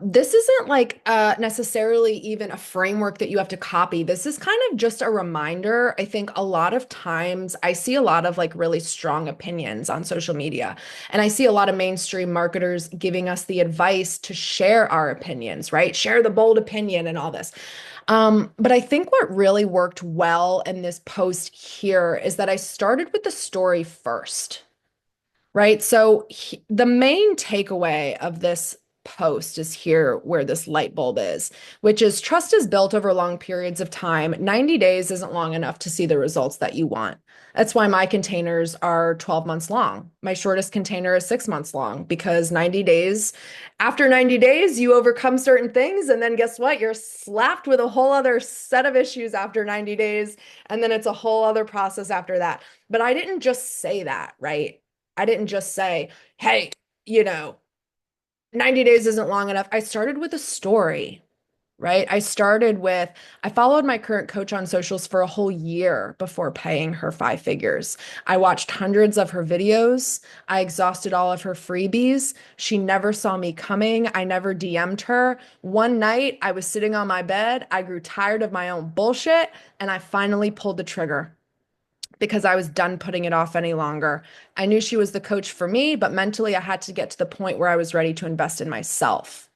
this isn't like necessarily even a framework that you have to copy. This is kind of just a reminder. I think a lot of times I see a lot of like really strong opinions on social media, and I see a lot of mainstream marketers giving us the advice to share our opinions, right? Share the bold opinion and all this. But I think what really worked well in this post here is that I started with the story first. Right. So the main takeaway of this post is here where this light bulb is, which is trust is built over long periods of time. 90 days isn't long enough to see the results that you want. That's why my containers are 12 months long. My shortest container is 6 months long because 90 days, after 90 days, you overcome certain things. And then guess what? You're slapped with a whole other set of issues after 90 days. And then it's a whole other process after that. But I didn't just say that, right? I didn't just say, hey, you know, 90 days isn't long enough. I started with a story, right? I followed my current coach on socials for a whole year before paying her 5 figures. I watched hundreds of her videos. I exhausted all of her freebies. She never saw me coming. I never DM'd her. One night, I was sitting on my bed. I grew tired of my own bullshit, and I finally pulled the trigger because I was done putting it off any longer. I knew she was the coach for me, but mentally I had to get to the point where I was ready to invest in myself.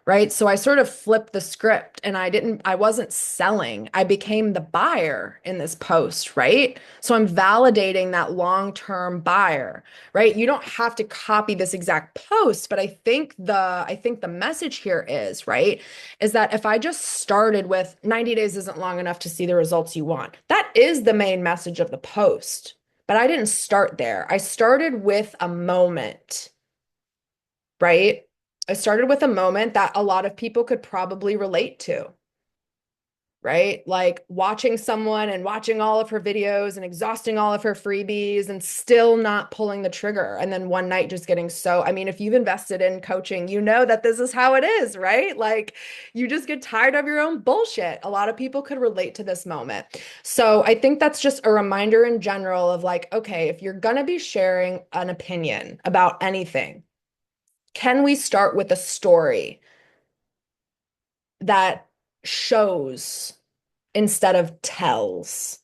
Right. So I sort of flipped the script and I wasn't selling. I became the buyer in this post. Right. So I'm validating that long-term buyer. Right. You don't have to copy this exact post, but I think the message here is that if I just started with 90 days isn't long enough to see the results you want, that is the main message of the post. But I didn't start there. I started with a moment, right? I started with a moment that a lot of people could probably relate to, right? Like watching someone and watching all of her videos and exhausting all of her freebies and still not pulling the trigger. And then one night just getting I mean, if you've invested in coaching, you know that this is how it is, right? Like you just get tired of your own bullshit. A lot of people could relate to this moment. So I think that's just a reminder in general of like, okay, if you're going to be sharing an opinion about anything, can we start with a story that shows instead of tells?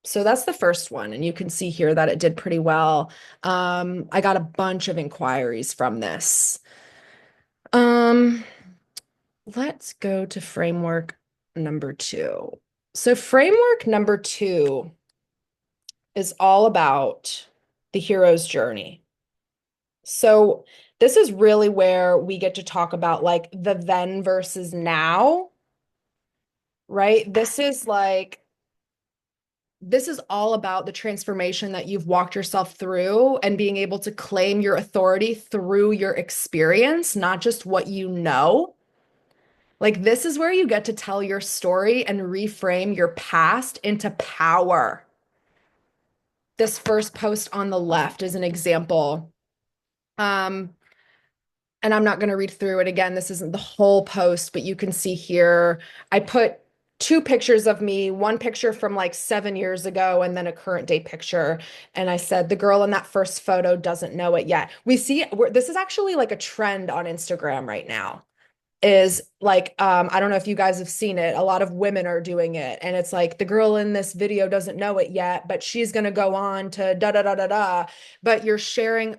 So that's the first one. And you can see here that it did pretty well. I got a bunch of inquiries from this. Um, let's go to framework number 2. So framework number 2 is all about the hero's journey. So this is really where we get to talk about like the then versus now, right? This is all about the transformation that you've walked yourself through and being able to claim your authority through your experience, not just what you know. Like this is where you get to tell your story and reframe your past into power. This first post on the left is an example. Um, and I'm not going to read through it again. This isn't the whole post, but you can see here, I put 2 pictures of me, one picture from like 7 years ago, and then a current day picture. And I said, the girl in that first photo doesn't know it yet. This is actually like a trend on Instagram right now is like I don't know if you guys have seen it. A lot of women are doing it. And it's like the girl in this video doesn't know it yet, but she's gonna go on to da da da da da. But you're shining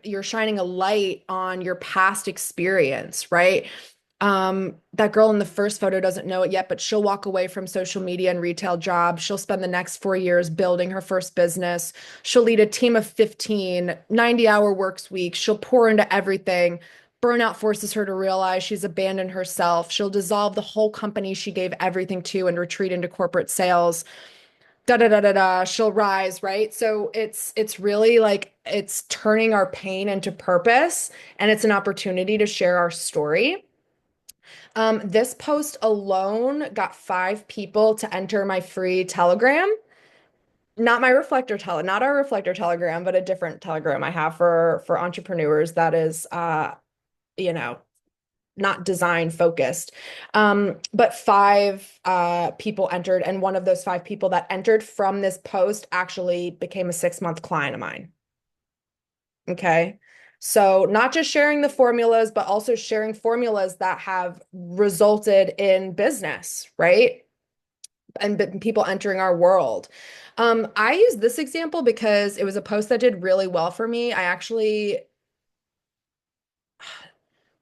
a light on your past experience, right? That girl in the first photo doesn't know it yet, but she'll walk away from social media and retail jobs. She'll spend the next 4 years building her first business. She'll lead a team of 15, 90-hour works week. She'll pour into everything. Burnout forces her to realize she's abandoned herself. She'll dissolve the whole company she gave everything to and retreat into corporate sales. Da da da da da. She'll rise, right? So it's really like it's turning our pain into purpose, and it's an opportunity to share our story. This post alone got 5 people to enter my free Telegram. Not my not our reflector telegram, but a different telegram I have for entrepreneurs that is you know, not design focused. But five people entered, and one of those five people that entered from this post actually became a 6-month client of mine. Okay. So not just sharing the formulas, but also sharing formulas that have resulted in business, right? And people entering our world. I use this example because it was a post that did really well for me. I actually,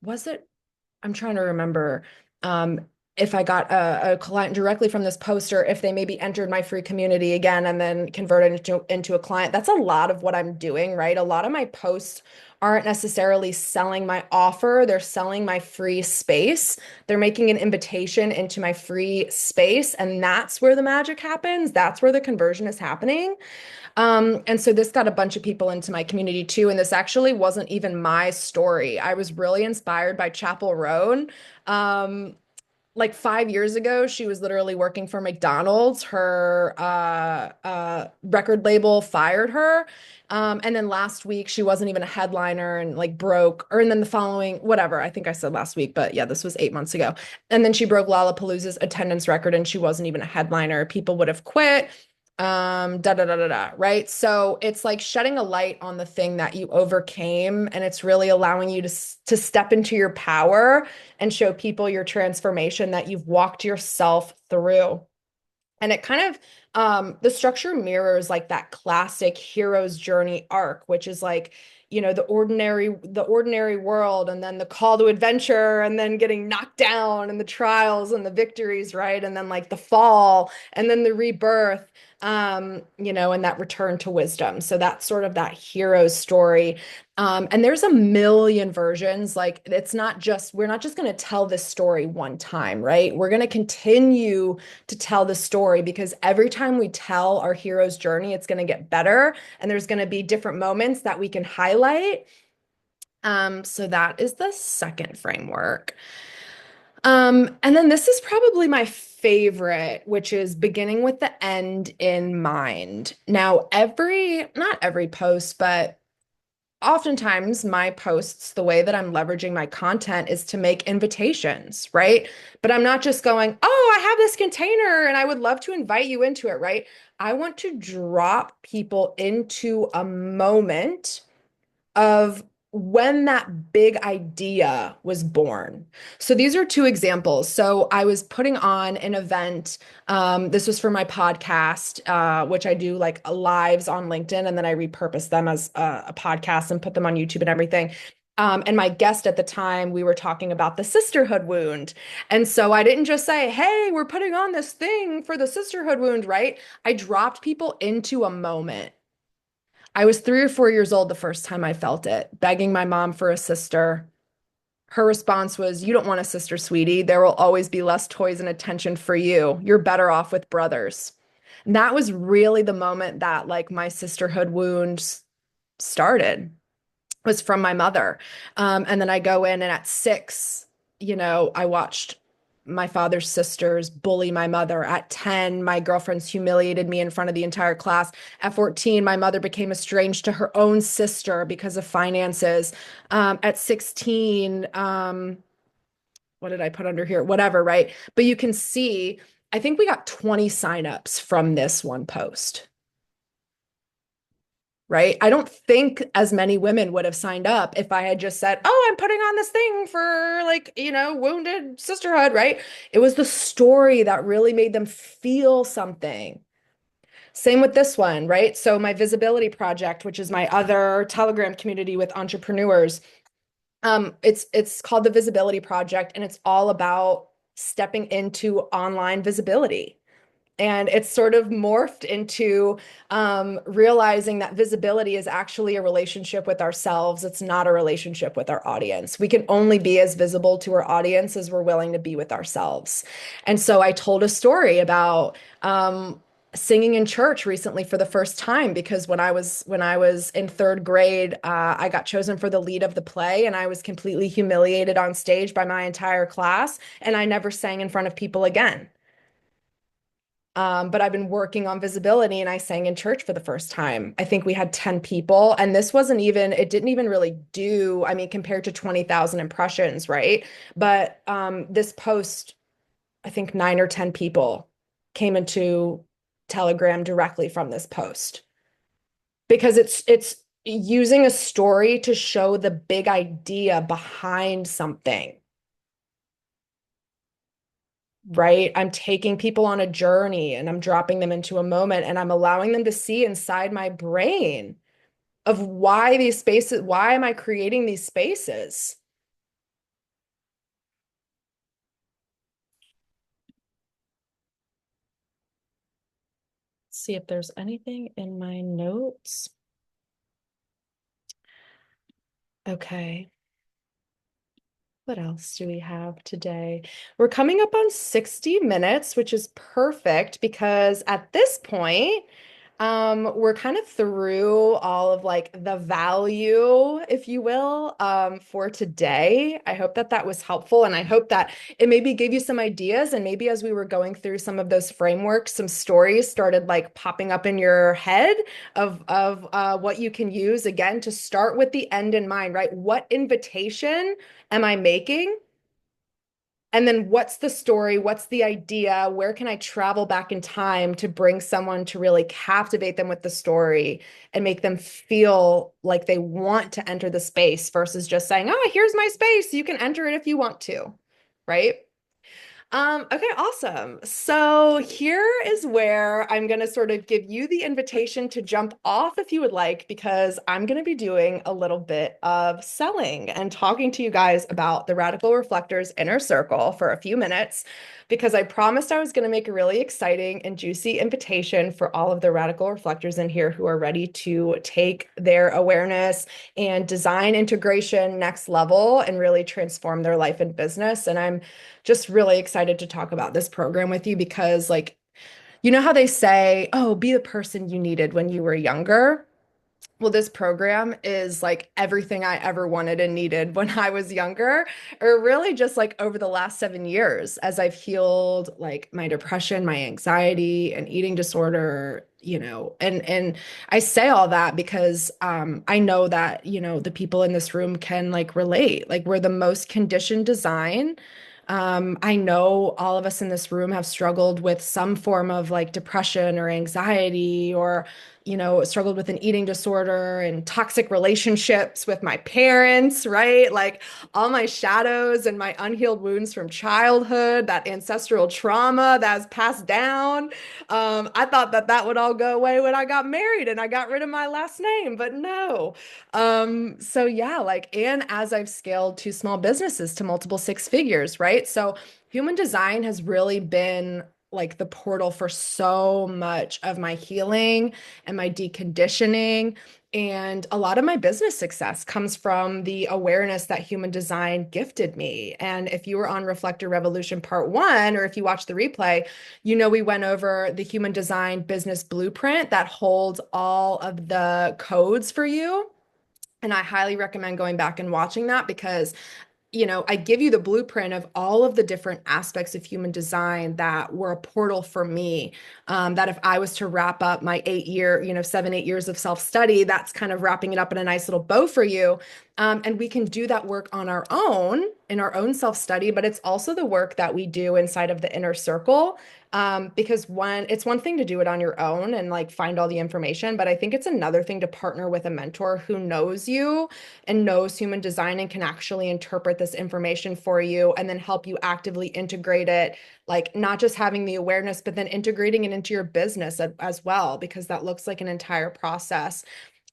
was it I'm trying to remember um, if I got a client directly from this poster, if they maybe entered my free community again and then converted into a client. That's a lot of what I'm doing, right? A lot of my posts aren't necessarily selling my offer, they're selling my free space. They're making an invitation into my free space, and that's where the magic happens. That's where the conversion is happening. And so this got a bunch of people into my community too. And this actually wasn't even my story. I was really inspired by Chapel Roan. Um, like 5 years ago, she was literally working for McDonald's. Her record label fired her. And then last week, she wasn't even a headliner and like broke, or and then the following, whatever, I think I said last week, but yeah, this was 8 months ago. And then she broke Lollapalooza's attendance record and she wasn't even a headliner. People would have quit. Da da da da da, right? So it's like shedding a light on the thing that you overcame, and it's really allowing you to step into your power and show people your transformation that you've walked yourself through. And it kind of the structure mirrors like that classic hero's journey arc, which is like, the ordinary world, and then the call to adventure, and then getting knocked down, and the trials and the victories, right? And then like the fall, and then the rebirth, and that return to wisdom. So that's sort of that hero's story. And there's a million versions. Like we're not just going to tell this story one time, right? We're going to continue to tell the story, because every time we tell our hero's journey, it's going to get better. And there's going to be different moments that we can highlight. So that is the second framework. And then this is probably my favorite, which is beginning with the end in mind. Now, not every post, but oftentimes my posts, the way that I'm leveraging my content is to make invitations, right? But I'm not just going, oh, I have this container and I would love to invite you into it, right? I want to drop people into a moment of when that big idea was born. So these are two examples. So I was putting on an event. This was for my podcast, which I do like lives on LinkedIn, and then I repurpose them as a podcast and put them on YouTube and everything. And my guest at the time, we were talking about the sisterhood wound. And so I didn't just say, hey, we're putting on this thing for the sisterhood wound, right? I dropped people into a moment. I was 3 or 4 years old the first time I felt it, begging my mom for a sister. Her response was, you don't want a sister, sweetie. There will always be less toys and attention for you. You're better off with brothers. And that was really the moment that like my sisterhood wounds started, was from my mother. And then I go in, and at 6, I watched my father's sisters bully my mother. At 10, my girlfriends humiliated me in front of the entire class. At 14, my mother became estranged to her own sister because of finances. At 16, what did I put under here? Whatever, right? But you can see, I think we got 20 signups from this one post. Right? I don't think as many women would have signed up if I had just said, oh, I'm putting on this thing for like, wounded sisterhood, right? It was the story that really made them feel something. Same with this one, right? So my visibility project, which is my other Telegram community with entrepreneurs, it's called the Visibility Project, and it's all about stepping into online visibility. And it's sort of morphed into realizing that visibility is actually a relationship with ourselves. It's not a relationship with our audience. We can only be as visible to our audience as we're willing to be with ourselves. And so I told a story about singing in church recently for the first time, because when I was in third grade, I got chosen for the lead of the play, and I was completely humiliated on stage by my entire class, and I never sang in front of people again. But I've been working on visibility and I sang in church for the first time. I think we had 10 people, and this wasn't even, it didn't even really do, I mean, compared to 20,000 impressions, right? But this post, I think 9 or 10 people came into Telegram directly from this post because it's using a story to show the big idea behind something, right? I'm taking people on a journey and I'm dropping them into a moment and I'm allowing them to see inside my brain of why these spaces, why am I creating these spaces? See if there's anything in my notes. Okay. What else do we have today? We're coming up on 60 minutes, which is perfect because at this point, we're kind of through all of like the value, if you will, for today. I hope that that was helpful, and I hope that it maybe gave you some ideas, and maybe as we were going through some of those frameworks, some stories started like popping up in your head of what you can use again to start with the end in mind, right? What invitation am I making? And then what's the story? What's the idea? Where can I travel back in time to bring someone to really captivate them with the story and make them feel like they want to enter the space versus just saying, oh, here's my space. You can enter it if you want to, right? Okay, awesome. So here is where I'm going to sort of give you the invitation to jump off if you would like, because I'm going to be doing a little bit of selling and talking to you guys about the Radical Reflectors Inner Circle for a few minutes, because I promised I was going to make a really exciting and juicy invitation for all of the Radical Reflectors in here who are ready to take their awareness and design integration next level and really transform their life and business. And I'm just really excited to talk about this program with you because, like, you know how they say, oh, be the person you needed when you were younger? Well, this program is like everything I ever wanted and needed when I was younger, or really just like over the last 7 years as I've healed like my depression, my anxiety, and eating disorder, and I say all that because I know that, the people in this room can like relate. Like we're the most conditioned design. I know all of us in this room have struggled with some form of like depression or anxiety or struggled with an eating disorder and toxic relationships with my parents, right? Like all my shadows and my unhealed wounds from childhood, that ancestral trauma that's passed down. I thought that that would all go away when I got married and I got rid of my last name, but no. So yeah, like, and as I've scaled two small businesses to multiple six figures, right? So human design has really been like the portal for so much of my healing and my deconditioning. And a lot of my business success comes from the awareness that human design gifted me. And if you were on Reflector Revolution Part One, or if you watch the replay, we went over the human design business blueprint that holds all of the codes for you. And I highly recommend going back and watching that because I give you the blueprint of all of the different aspects of human design that were a portal for me. That if I was to wrap up my 8 year, 7, 8 years of self-study, that's kind of wrapping it up in a nice little bow for you. And we can do that work on our own in our own self-study, but it's also the work that we do inside of the inner circle. Because it's one thing to do it on your own and like find all the information, but I think it's another thing to partner with a mentor who knows you and knows human design and can actually interpret this information for you and then help you actively integrate it, like not just having the awareness, but then integrating it into your business as well, because that looks like an entire process.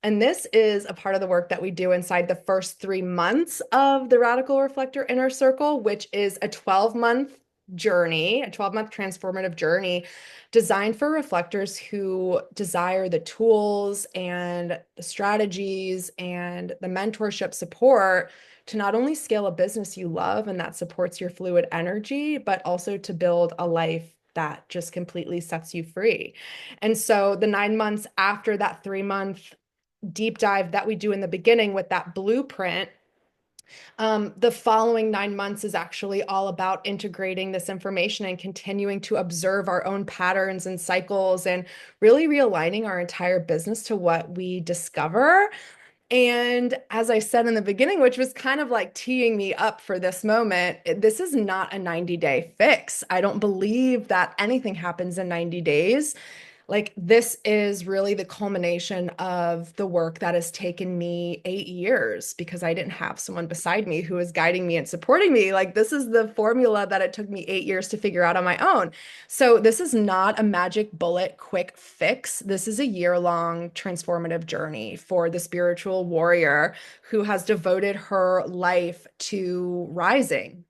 And this is a part of the work that we do inside the first 3 months of the Radical Reflector Inner Circle, which is a 12-month journey, a 12-month transformative journey designed for reflectors who desire the tools and the strategies and the mentorship support to not only scale a business you love and that supports your fluid energy, but also to build a life that just completely sets you free. And so the 9 months after that 3 month deep dive that we do in the beginning with that blueprint, The following 9 months is actually all about integrating this information and continuing to observe our own patterns and cycles and really realigning our entire business to what we discover. And as I said in the beginning, which was kind of like teeing me up for this moment, this is not a 90-day fix. I don't believe that anything happens in 90 days. Like, this is really the culmination of the work that has taken me 8 years because I didn't have someone beside me who was guiding me and supporting me. Like, this is the formula that it took me 8 years to figure out on my own. So this is not a magic bullet quick fix. This is a year-long transformative journey for the spiritual warrior who has devoted her life to rising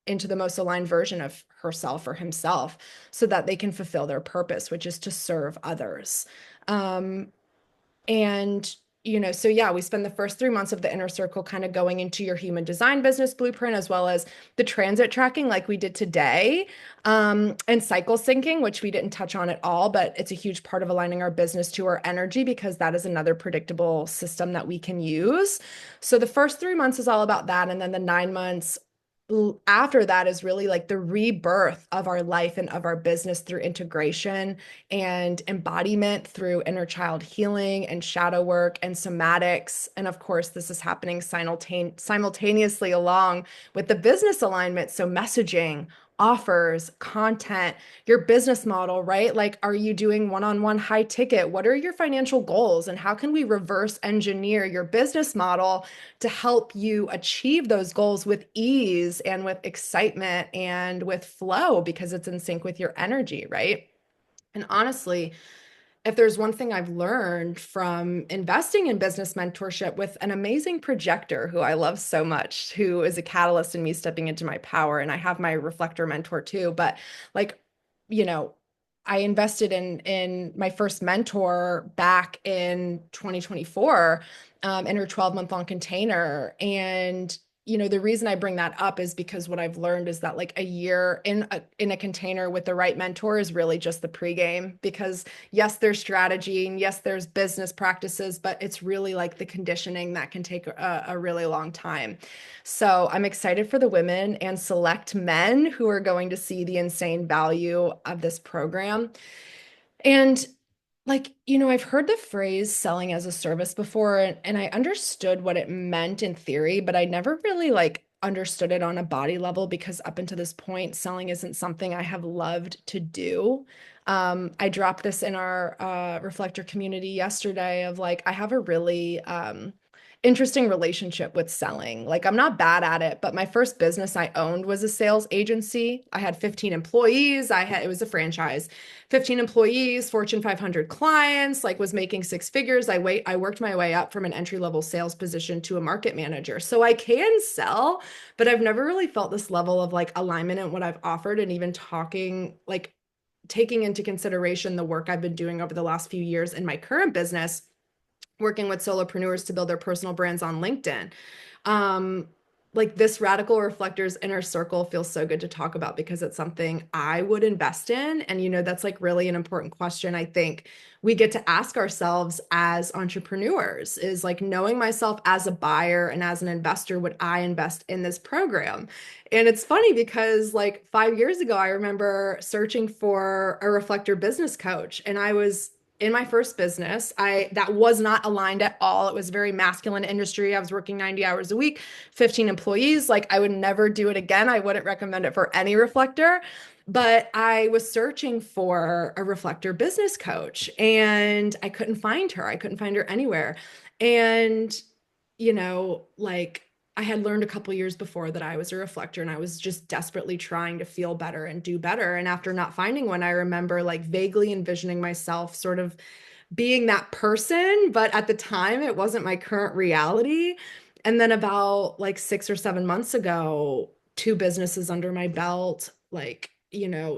into the most aligned version of herself or himself so that they can fulfill their purpose, which is to serve others. Um, and, so yeah, we spend the first 3 months of the inner circle kind of going into your human design business blueprint, as well as the transit tracking, like we did today, and cycle syncing, which we didn't touch on at all, but it's a huge part of aligning our business to our energy because that is another predictable system that we can use. So the first 3 months is all about that. And then the 9 months after that is really like the rebirth of our life and of our business through integration and embodiment, through inner child healing and shadow work and somatics. And of course, this is happening simultaneously along with the business alignment. So messaging, offers, content, your business model, right? Like, are you doing one-on-one high ticket? What are your financial goals? And how can we reverse engineer your business model to help you achieve those goals with ease and with excitement and with flow because it's in sync with your energy, right? And honestly, if there's one thing I've learned from investing in business mentorship with an amazing projector who I love so much, who is a catalyst in me stepping into my power, and I have my reflector mentor too, but like, you know, I invested in my first mentor back in 2024, in her 12-month long container. And the reason I bring that up is because what I've learned is that like a year in a container with the right mentor is really just the pregame. Because yes, there's strategy and yes, there's business practices, but it's really like the conditioning that can take a really long time. So I'm excited for the women and select men who are going to see the insane value of this program. And like, I've heard the phrase selling as a service before, and I understood what it meant in theory, but I never really like understood it on a body level because up until this point, selling isn't something I have loved to do. I dropped this in our reflector community yesterday of like, I have a really interesting relationship with selling. Like, I'm not bad at it, but my first business I owned was a sales agency. I had 15 employees. It was a franchise, 15 employees, Fortune 500 clients, like was making six figures. I worked my way up from an entry-level sales position to a market manager. So I can sell, but I've never really felt this level of like alignment in what I've offered, and even talking like taking into consideration the work I've been doing over the last few years in my current business, working with solopreneurs to build their personal brands on LinkedIn. Um, like, this Radical Reflectors Inner Circle feels so good to talk about because it's something I would invest in. And, that's like really an important question I think we get to ask ourselves as entrepreneurs is like, knowing myself as a buyer and as an investor, would I invest in this program? And it's funny because like 5 years ago, I remember searching for a reflector business coach, and I was in my first business, that was not aligned at all. It was a very masculine industry. I was working 90 hours a week, 15 employees. Like, I would never do it again. I wouldn't recommend it for any reflector. But I was searching for a reflector business coach and I couldn't find her. I couldn't find her anywhere. And, like, I had learned a couple years before that I was a reflector, and I was just desperately trying to feel better and do better. And after not finding one, I remember like vaguely envisioning myself sort of being that person, but at the time it wasn't my current reality. And then about like 6 or 7 months ago, two businesses under my belt, like,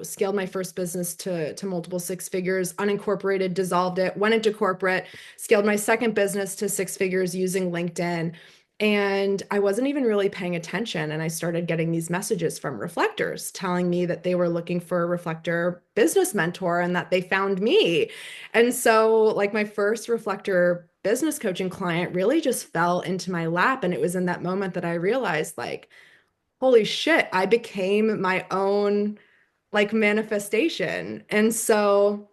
scaled my first business to multiple six figures, unincorporated, dissolved it, went into corporate, scaled my second business to six figures using LinkedIn. And I wasn't even really paying attention. And I started getting these messages from reflectors telling me that they were looking for a reflector business mentor and that they found me. And so, like, my first reflector business coaching client really just fell into my lap. And it was in that moment that I realized, like, holy shit, I became my own like manifestation. And so,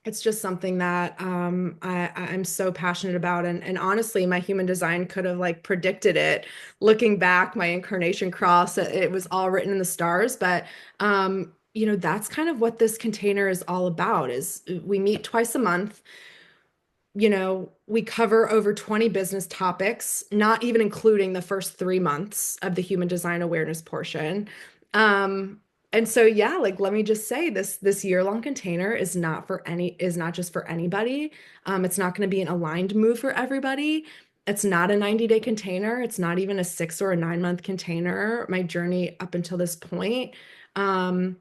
it's just something that I'm so passionate about. And honestly, my human design could have like predicted it. Looking back, my incarnation cross, it was all written in the stars. But that's kind of what this container is all about is we meet twice a month. We cover over 20 business topics, not even including the first 3 months of the human design awareness portion. Um, and so yeah, like let me just say this year-long container is not just for anybody. It's not going to be an aligned move for everybody. It's not a 90-day container. It's not even a 6 or a 9 month container. My journey up until this point. Um,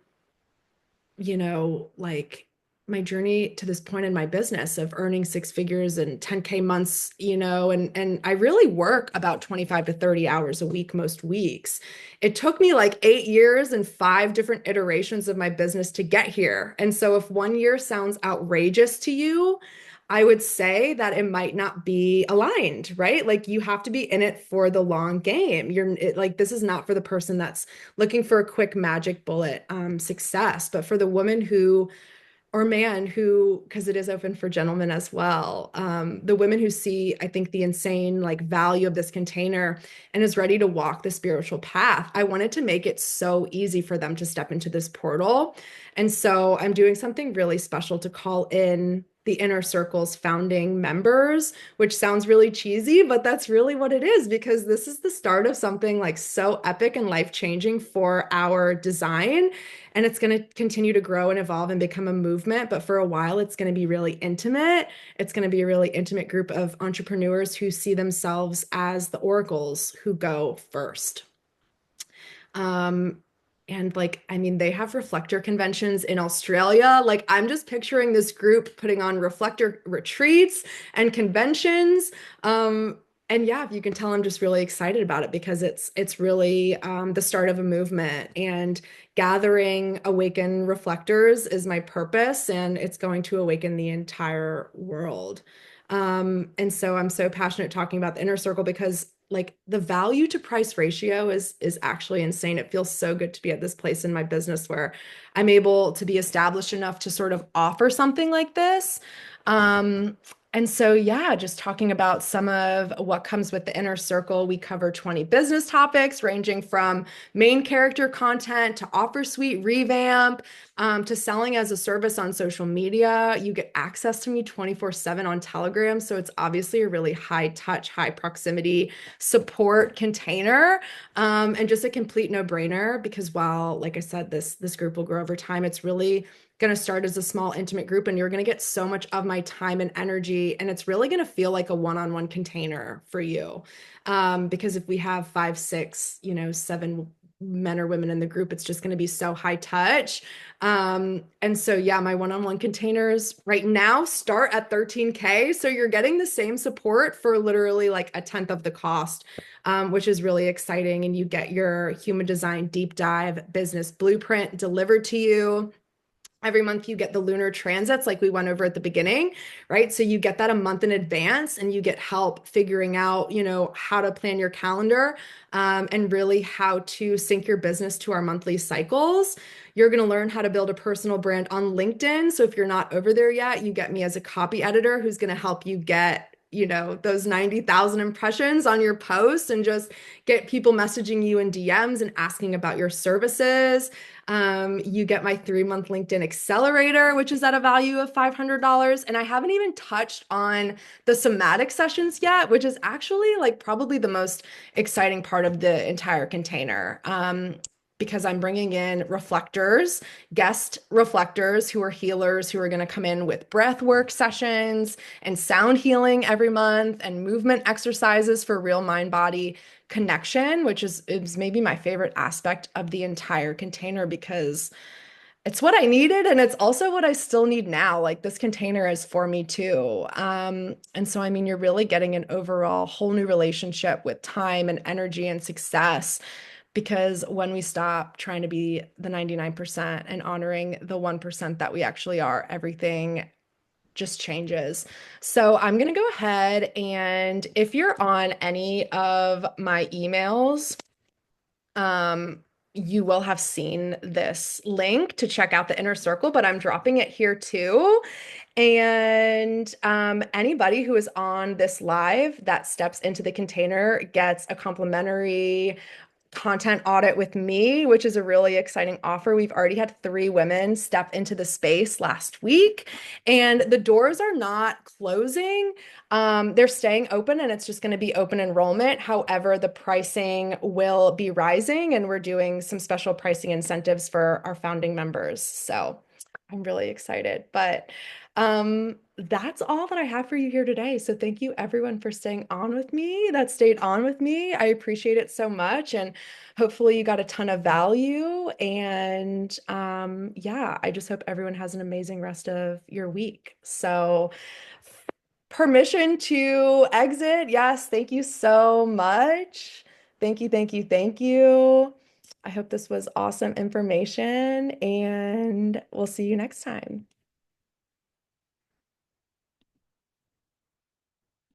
like my journey to this point in my business of earning 6 figures and 10K months, and I really work about 25 to 30 hours a week most weeks. It took me like 8 years and 5 different iterations of my business to get here. And so if one year sounds outrageous to you, I would say that it might not be aligned, right? Like you have to be in it for the long game. Like this is not for the person that's looking for a quick magic bullet success, but for the woman who or man who, because it is open for gentlemen as well, the women who see, I think, the insane like value of this container and is ready to walk the spiritual path. I wanted to make it so easy for them to step into this portal. And so I'm doing something really special to call in the inner circle's founding members, which sounds really cheesy, but that's really what it is because this is the start of something like so epic and life-changing for our design. And it's going to continue to grow and evolve and become a movement. But for a while, it's going to be really intimate. It's going to be a really intimate group of entrepreneurs who see themselves as the oracles who go first. Um, and like, I mean, they have reflector conventions in Australia. Like, I'm just picturing this group putting on reflector retreats and conventions. Um, and yeah, if you can tell, I'm just really excited about it because it's really the start of a movement. And gathering awakened reflectors is my purpose, and it's going to awaken the entire world. And so I'm so passionate talking about the inner circle because like the value to price ratio is actually insane. It feels so good to be at this place in my business where I'm able to be established enough to sort of offer something like this. Um, and so, yeah, just talking about some of what comes with the inner circle. We cover 20 business topics ranging from main character content to offer suite revamp, to selling as a service on social media. You get access to me 24/7 on Telegram. So it's obviously a really high touch, high proximity support container, and just a complete no-brainer because while, like I said, this group will grow over time, it's really going to start as a small intimate group and you're going to get so much of my time and energy and it's really going to feel like a one-on-one container for you, because if we have 5, 6, 7 men or women in the group, it's just going to be so high touch. And so yeah, my one-on-one containers right now start at 13K, so you're getting the same support for literally like a tenth of the cost, which is really exciting. And you get your human design deep dive business blueprint delivered to you. Every month you get the lunar transits like we went over at the beginning, right? So you get that a month in advance and you get help figuring out, how to plan your calendar, and really how to sync your business to our monthly cycles. You're going to learn how to build a personal brand on LinkedIn. So if you're not over there yet, you get me as a copy editor who's going to help you get those 90,000 impressions on your posts and just get people messaging you in DMs and asking about your services. You get my 3 month LinkedIn accelerator, which is at a value of $500. And I haven't even touched on the somatic sessions yet, which is actually like probably the most exciting part of the entire container. Because I'm bringing in reflectors, guest reflectors who are healers who are going to come in with breath work sessions and sound healing every month and movement exercises for real mind body connection, which is maybe my favorite aspect of the entire container because It's what I needed, and it's also what I still need now. Like this container is for me too. And so, I mean, you're really getting an overall whole new relationship with time and energy and success because when we stop trying to be the 99% and honoring the 1% that we actually are, everything just changes. So I'm going to go ahead and if you're on any of my emails, um, you will have seen this link to check out the inner circle, but I'm dropping it here too. And anybody who is on this live that steps into the container gets a complimentary content audit with me, which is a really exciting offer. We've already had 3 women step into the space last week, and the doors are not closing. They're staying open, and it's just going to be open enrollment. However, the pricing will be rising, and we're doing some special pricing incentives for our founding members. So I'm really excited. But that's all that I have for you here today. So thank you everyone for staying on with me, that stayed on with me. I appreciate it so much. And hopefully you got a ton of value. And yeah, I just hope everyone has an amazing rest of your week. So permission to exit. Yes, thank you so much. Thank you, thank you, thank you. I hope this was awesome information, and we'll see you next time.